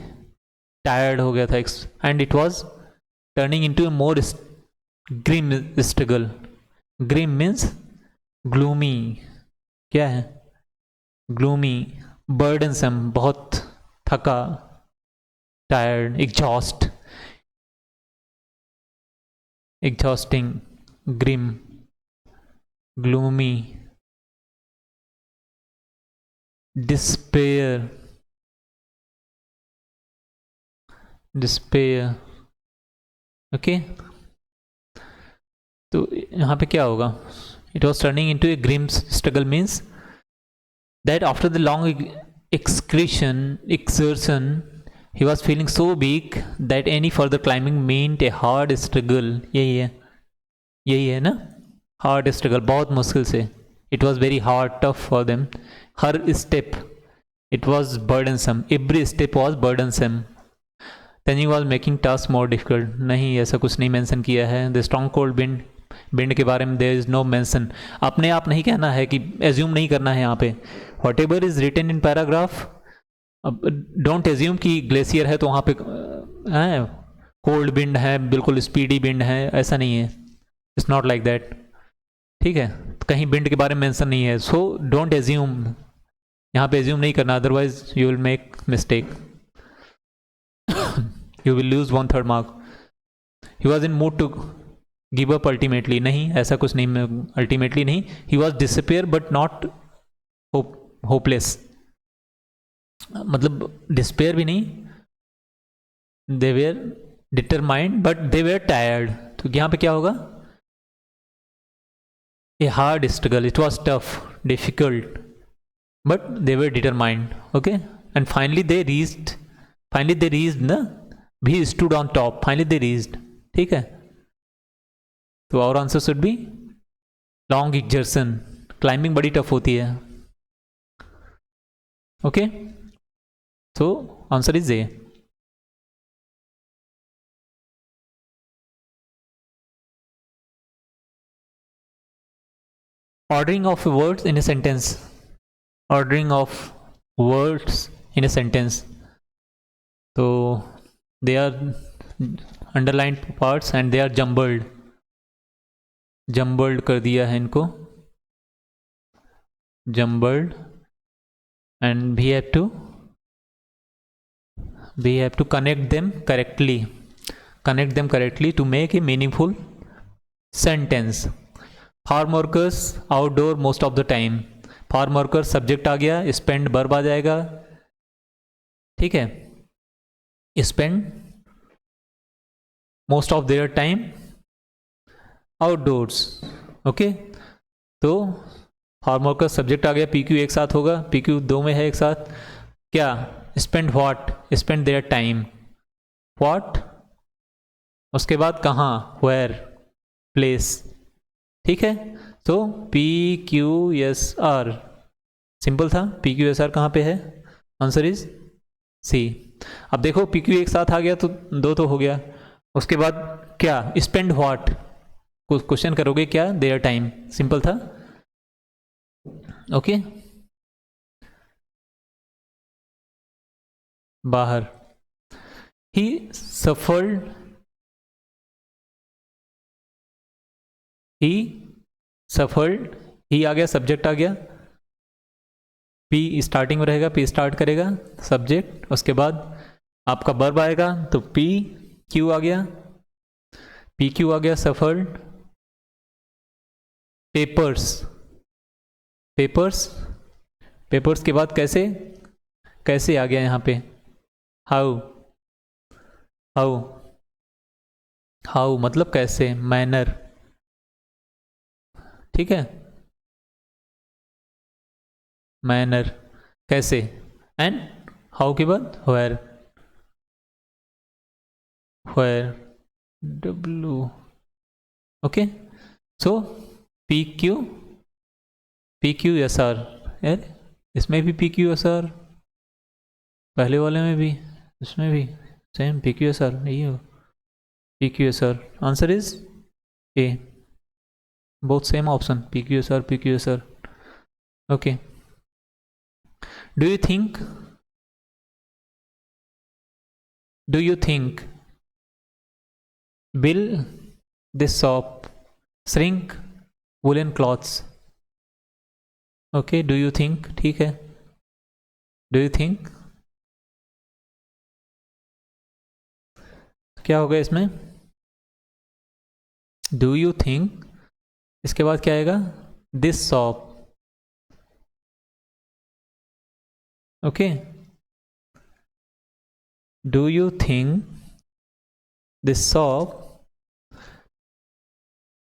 टायर्ड हो गया था, and it was turning into a more grim struggle. Grim means gloomy, क्या है, gloomy, burdensome, बहुत थका, tired, exhausting, grim, gloomy, despair, okay. तो यहाँ पे क्या होगा, it was turning into a grim struggle means that after the long exertion he was feeling so weak that any further climbing meant a hard struggle. यही है ना, hard struggle, बहुत मुश्किल से, it was very hard, tough for them. Her step it was burdensome, every step was burdensome. Tenzing was making tasks more difficult. नहीं, ऐसा कुछ नहीं मेंशन किया है। The strong cold wind के बारे में there is no mention. अपने आप नहीं कहना है कि assume नहीं करना है यहाँ पे, whatever is written in paragraph, अब डोंट एज्यूम कि ग्लेशियर है तो वहाँ पे कोल्ड विंड है, बिल्कुल स्पीडी विंड है, ऐसा नहीं है, इट्स नॉट लाइक दैट, ठीक है। कहीं विंड के बारे में मेंशन नहीं है, सो डोंट एज्यूम, यहाँ पे एज्यूम नहीं करना, otherwise you will make mistake, you will lose 1/3 mark. He was in mood to give up ultimately, नहीं ऐसा कुछ नहीं, अल्टीमेटली नहीं, he was disappear but not hopeless, मतलब डिस्पेयर भी नहीं, they were determined but they were tired. तो यहाँ पे क्या होगा, a hard struggle, it was tough, difficult, but they were determined, okay, and finally they reached ना, we stood on top, finally they reached, ठीक है। तो our answer should B long exertion, climbing बड़ी टफ होती है, okay. So answer is A. Ordering of words in a sentence. Ordering of words in a sentence. So they are underlined parts and they are jumbled. Jumbled कर दिया है इनको. Jumbled, and we have to connect them correctly to make a meaningful sentence. Farm workers outdoor most of the time. Farm workers subject आ गया, spend verb आ जाएगा, ठीक है, spend most of their time outdoors, okay. तो फार्म वर्कर सब्जेक्ट आ गया, PQ एक साथ होगा, PQ दो में है एक साथ, क्या, spend what, spend their time, what, उसके बाद कहाँ, वेयर, प्लेस, ठीक है। तो P Q S R, simple था। पी क्यू एस आर कहाँ पे है? Answer is C. अब देखो पी क्यू एक साथ आ गया तो दो तो हो गया। उसके बाद क्या? स्पेंड व्हाट, क्वेश्चन करोगे क्या? देयर टाइम, सिंपल था। ओके, बाहर। ही सफर्ड, ही सफर्ड, ही आ गया, सब्जेक्ट आ गया। पी स्टार्टिंग में रहेगा, पी स्टार्ट करेगा सब्जेक्ट, उसके बाद आपका वर्ब आएगा तो पी क्यू आ गया, पी क्यू आ गया, सफर्ड। पेपर्स, पेपर्स, पेपर्स के बाद कैसे, कैसे आ गया यहाँ पे? हाउ, हाउ, हाउ मतलब कैसे, मैनर, ठीक है, मैनर, कैसे। एंड हाउ के बाद where, where, W, okay. So P Q, P Q S R, यार इसमें भी पी क्यू एस आर, पहले वाले में भी, इसमें भी same P Q S are, यही हो P Q S are. Answer is a, both same option, pqsr, pqsr, okay। do you think, do you think will this shop shrink woolen cloths? okay, do you think, ठीक है, do you think, क्या होगा इसमें? do you think, इसके बाद क्या आएगा? this shop, okay. do you think this shop,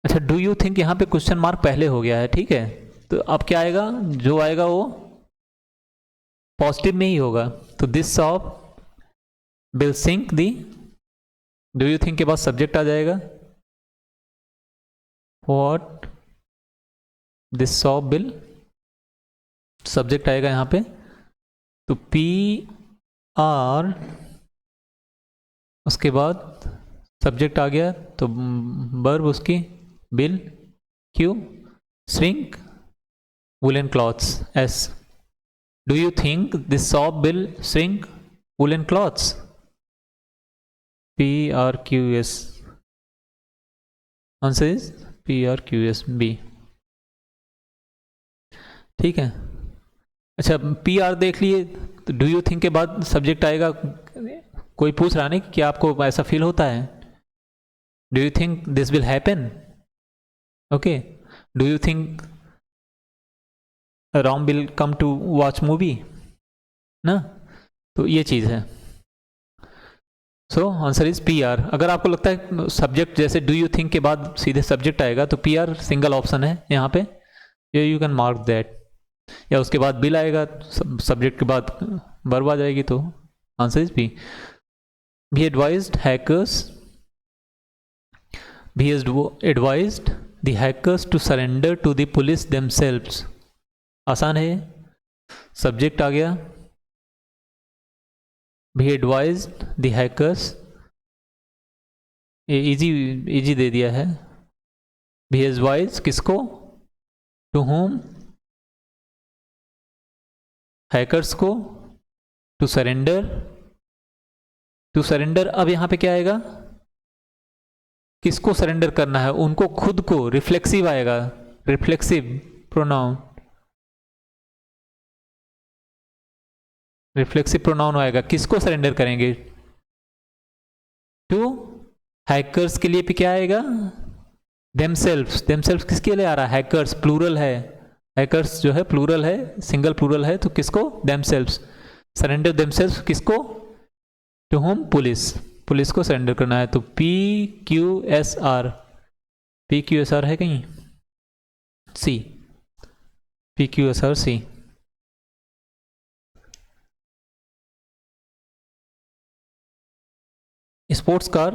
अच्छा डू यू थिंक यहाँ पे क्वेश्चन मार्क पहले हो गया है, ठीक है। तो अब क्या आएगा? जो आएगा वो पॉजिटिव में ही होगा। तो this shop will shrink the, do you think के बाद सब्जेक्ट आ जाएगा, what this shop will, subject आएगा यहाँ पे। तो पी आर, उसके बाद सब्जेक्ट आ गया तो वर्ब उसकी will, Q, shrink woollen clothes, S. Do you think this shop will shrink woollen clothes, P R Q S, answer is P R Q S, B, ठीक है। अच्छा पी आर देख लिए, तो डू यू थिंक के बाद सब्जेक्ट आएगा। कोई पूछ रहा नहीं कि क्या आपको ऐसा फील होता है? Do you think this will happen, okay. Do you think Ram will come to watch movie ना, तो ये चीज़ है। So answer is P R. अगर आपको लगता है सब्जेक्ट जैसे डू यू थिंक के बाद सीधे सब्जेक्ट आएगा तो पी आर सिंगल ऑप्शन है यहाँ पे, यू कैन मार्क दैट। या उसके बाद बिल आएगा, सब्जेक्ट के बाद वर्ब आ जाएगी, तो आंसर इज बी। भी एडवाइज्ड हैकर्स, भी advised the hackers to surrender to the police themselves, आसान है, सब्जेक्ट आ गया। भी एडवाइज्ड द हैकर्स, ये इजी, इजी दे दिया है। भी एडवाइज किसको, टू होम, हैकर्स को, टू सरेंडर, टू सरेंडर। अब यहां पे क्या आएगा? किसको सरेंडर करना है? उनको खुद को, रिफ्लेक्सिव आएगा, रिफ्लेक्सिव प्रोनाउन, रिफ्लेक्सिव प्रोनाउन आएगा। किसको सरेंडर करेंगे? टू हैकर्स के लिए भी क्या आएगा? देमसेल्व्स, देमसेल्व्स किसके लिए आ रहा है? हैकर्स प्लूरल है, हैकर्स जो है प्लूरल है, सिंगल प्लूरल है, तो किसको? देमसेल्व्स। सरेंडर देमसेल्व्स किसको? टू होम, पुलिस, पुलिस को सरेंडर करना है। तो P Q S R, P Q S R है कहीं? C, P Q S R C. Sports car,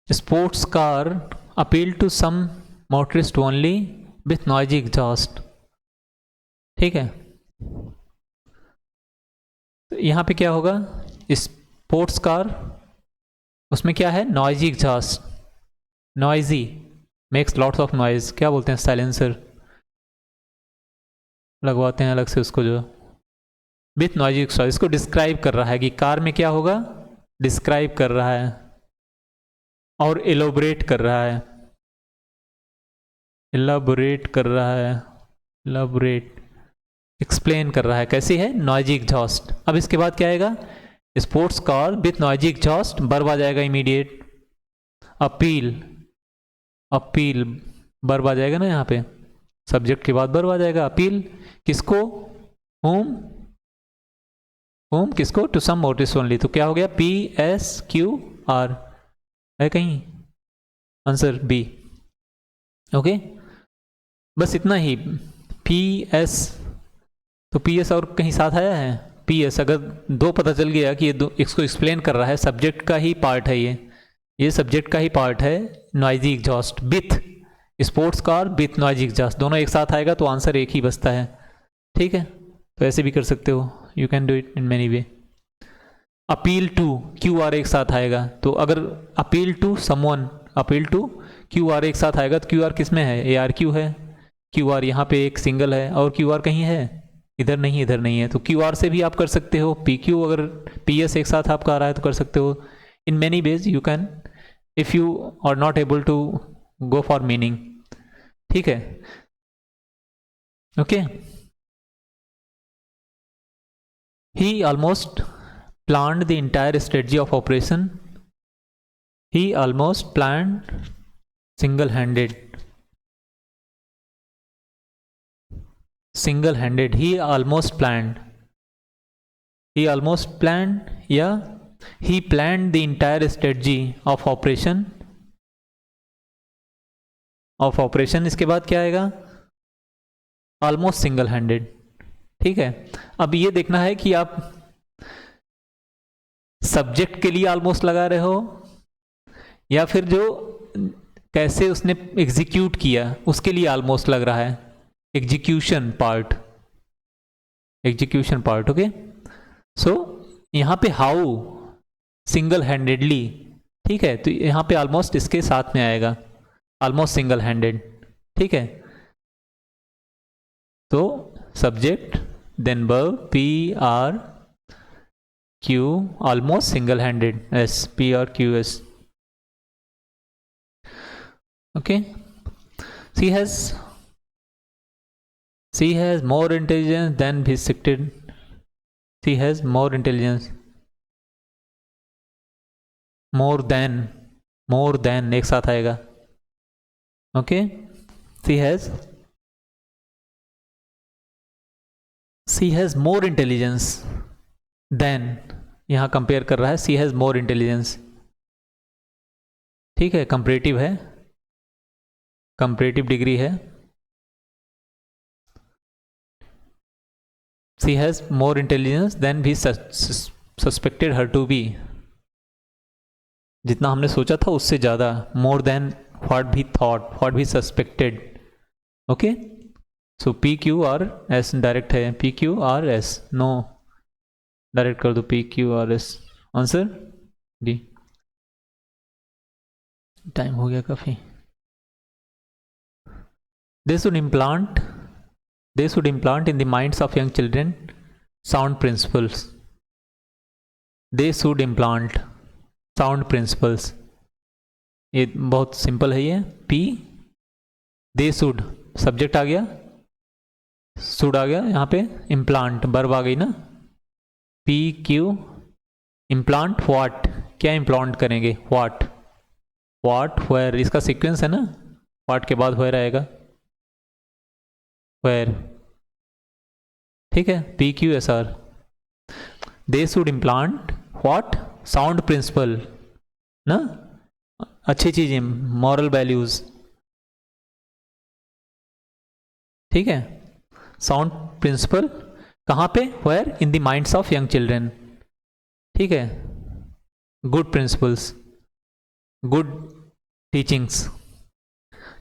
sports car appeal to some motorist only with noisy exhaust. ठीक है, तो यहाँ पे क्या होगा, स्पोर्ट्स कार, उसमें क्या है, noisy exhaust, noisy makes lots of noise, क्या बोलते हैं, साइलेंसर लगवाते हैं अलग से उसको, जो विथ नॉइजी एग्जॉस्ट, इसको डिस्क्राइब कर रहा है कि कार में क्या होगा, डिस्क्राइब कर रहा है और एलोबरेट कर रहा है, एलाबोरेट कर रहा है, एलाबोरेट एक्सप्लेन कर रहा है, कैसी है, नॉइजी एग्जॉस्ट। अब इसके बाद क्या आएगा, sports car with noisy exhaust, verb आ जाएगा इमीडिएट। अपील, अपील बर्ब आ जाएगा ना यहाँ पे, सब्जेक्ट के बाद बर्ब आ जाएगा। अपील किसको, होम, होम किसको, टू सम मोटरिस्ट ओनली, तो क्या हो गया, पी एस क्यू आर, है कहीं आंसर बी। ओके, बस इतना ही, पी एस, तो पी एस और कहीं साथ आया है, पी एस, अगर दो पता चल गया कि ये दो इसको एक्सप्लेन कर रहा है, सब्जेक्ट का ही पार्ट है ये सब्जेक्ट का ही पार्ट है, noisy exhaust with sports car with noisy exhaust, दोनों एक साथ आएगा तो आंसर एक ही बचता है। ठीक है, तो ऐसे भी कर सकते हो, you can do it in many way. Appeal to, Q R एक साथ आएगा, तो अगर appeal to someone, appeal to Q R एक साथ आएगा, तो क्यू आर किस में है, ए आर क्यू है, क्यू आर यहाँ पे एक सिंगल है, और क्यू आर कहीं है, इधर नहीं, इधर नहीं है, तो क्यू आर से भी आप कर सकते हो, पी क्यू अगर पी एस एक साथ आपका आ रहा है तो कर सकते हो। In many ways you can, if you are not able to go for meaning. ठीक है, okay. He almost planned the entire strategy of operation. He almost planned single-handed. Single-handed. He almost planned. He almost planned. Yeah. He planned the entire strategy of operation. Of operation. इसके बाद क्या आएगा? Almost single-handed. ठीक है. अब ये देखना है कि आप सब्जेक्ट के लिए ऑलमोस्ट लगा रहे हो, या फिर जो कैसे उसने एग्जीक्यूट किया उसके लिए ऑलमोस्ट लग रहा है, execution part, execution part. Okay, so यहाँ पे हाउ, सिंगल हैंडेडली, ठीक है, तो यहाँ पे ऑलमोस्ट इसके साथ में आएगा, ऑलमोस्ट सिंगल हैंडेड। ठीक है, तो subject then verb P R Q, almost single-handed, S, P or Q S. Okay, she has more intelligence than visited. She has more intelligence. More than एक साथ आएगा। Okay, she has more intelligence than, यहाँ कंपेयर कर रहा है, सी हैज़ मोर इंटेलिजेंस। ठीक है, कंपैरेटिव है, कंपैरेटिव डिग्री है, she has more intelligence than we suspected her to be, जितना हमने सोचा था उससे ज़्यादा, more than what we thought, what we suspected. Okay, so P Q R S direct है, P Q R S, no direct कर दो, P Q R S, answer D. Time हो गया काफी। They should implant in the minds of young children sound principles. They should implant sound principles, ये बहुत सिंपल है ये। पी, दे शुड, सब्जेक्ट आ गया, शुड आ गया, यहाँ पे इम्प्लांट वर्ब आ गई ना, पी क्यू, इम्प्लांट व्हाट, क्या इम्प्लांट करेंगे, व्हाट, व्हेयर, इसका सीक्वेंस है ना, व्हाट के बाद व्हेयर आएगा, व्हेयर। ठीक है, P Q S R, they should implant what, sound principle ना, अच्छी चीजें, मॉरल वैल्यूज। ठीक है, साउंड प्रिंसिपल कहाँ पे, where, in the minds of young children. ठीक है, गुड प्रिंसिपल्स, गुड टीचिंग्स,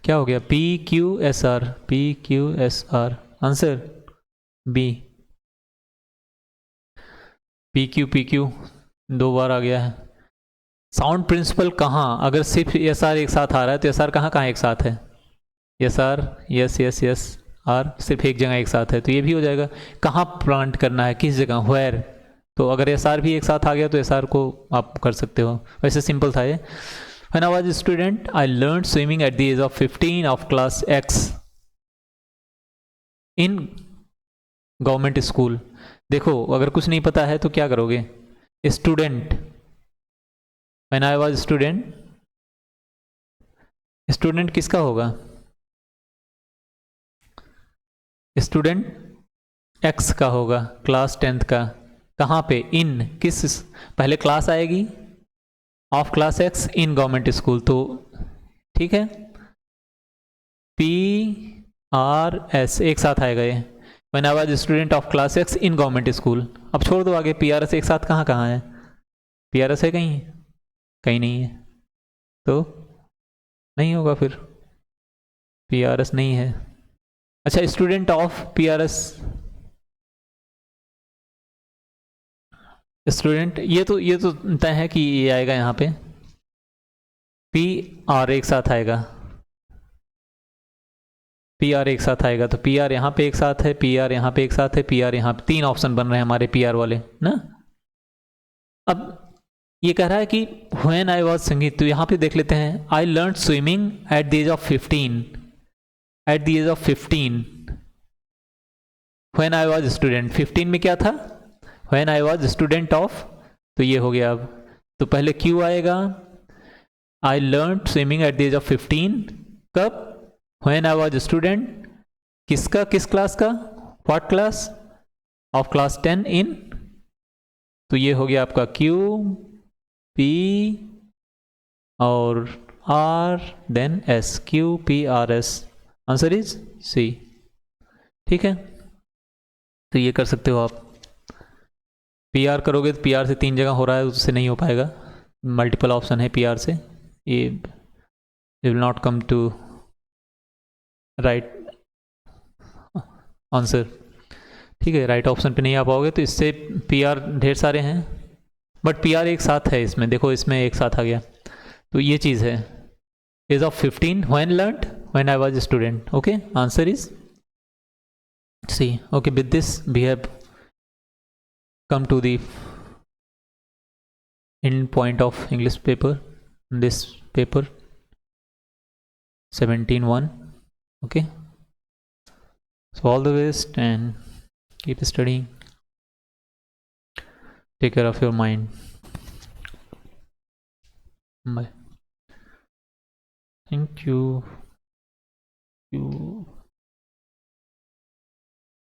क्या हो गया, PQSR, PQSR, answer B. PQ दो बार आ गया है। साउंड प्रिंसिपल कहाँ, अगर सिर्फ SR एक साथ आ रहा है तो SR कहाँ कहाँ एक साथ है, SR S S S R सिर्फ एक जगह एक साथ है, तो ये भी हो जाएगा। कहाँ प्लांट करना है, किस जगह, वेयर, तो अगर SR भी एक साथ आ गया तो SR को आप कर सकते हो। वैसे सिंपल था ये। When I was a student, I learned swimming at the age of 15 of class X in government school. देखो अगर कुछ नहीं पता है तो क्या करोगे, student, when I was student, student किसका होगा, स्टूडेंट एक्स का होगा, क्लास 10th का। कहाँ पे, इन, किस, पहले क्लास आएगी, of class x in government school, तो ठीक है, PRS एक साथ आएगा ये। When I was student of class x in government school. अब छोड़ दो आगे, PRS एक साथ कहाँ कहाँ है, PRS है कहीं, कहीं नहीं है, तो नहीं होगा फिर, PRS नहीं है। अच्छा, स्टूडेंट ऑफ PRS, स्टूडेंट, ये तो तय है कि ये आएगा यहाँ पे, PR एक साथ आएगा, PR एक साथ आएगा, तो PR यहाँ पे एक साथ है, PR यहाँ पे एक साथ है, PR यहाँ पे, तीन ऑप्शन बन रहे हैं हमारे PR वाले ना। अब ये कह रहा है कि व्हेन आई वॉज सिंगिंग, तो यहाँ पे देख लेते हैं, I learn swimming at the age of 15, at the age of 15, when I was student, 15 में क्या था, when I was student of, तो ये हो गया। अब तो पहले क्यू आएगा, I learn swimming at the age of 15, कब, व्हेन आई वॉज स्टूडेंट, किसका, किस क्लास का, what class, of class 10 in, तो ये हो गया आपका Q P और R then S, QPRS, answer is C। ठीक है, तो ये कर सकते हो आप। PR करोगे तो PR से 3 जगह हो रहा है, उससे नहीं हो पाएगा, मल्टीपल ऑप्शन है PR से, ये will not come to right answer. ठीक है, राइट ऑप्शन पे नहीं आ पाओगे, तो इससे PR ढेर सारे हैं, बट PR एक साथ है इसमें, देखो इसमें एक साथ आ गया, तो ये चीज़ है। Age of 15 when learned, when I was student, okay, answer is C। Okay, with this we have come to the end point of English paper, this paper 17-1, okay, so all the best and keep studying, take care of your mind, bye, thank you.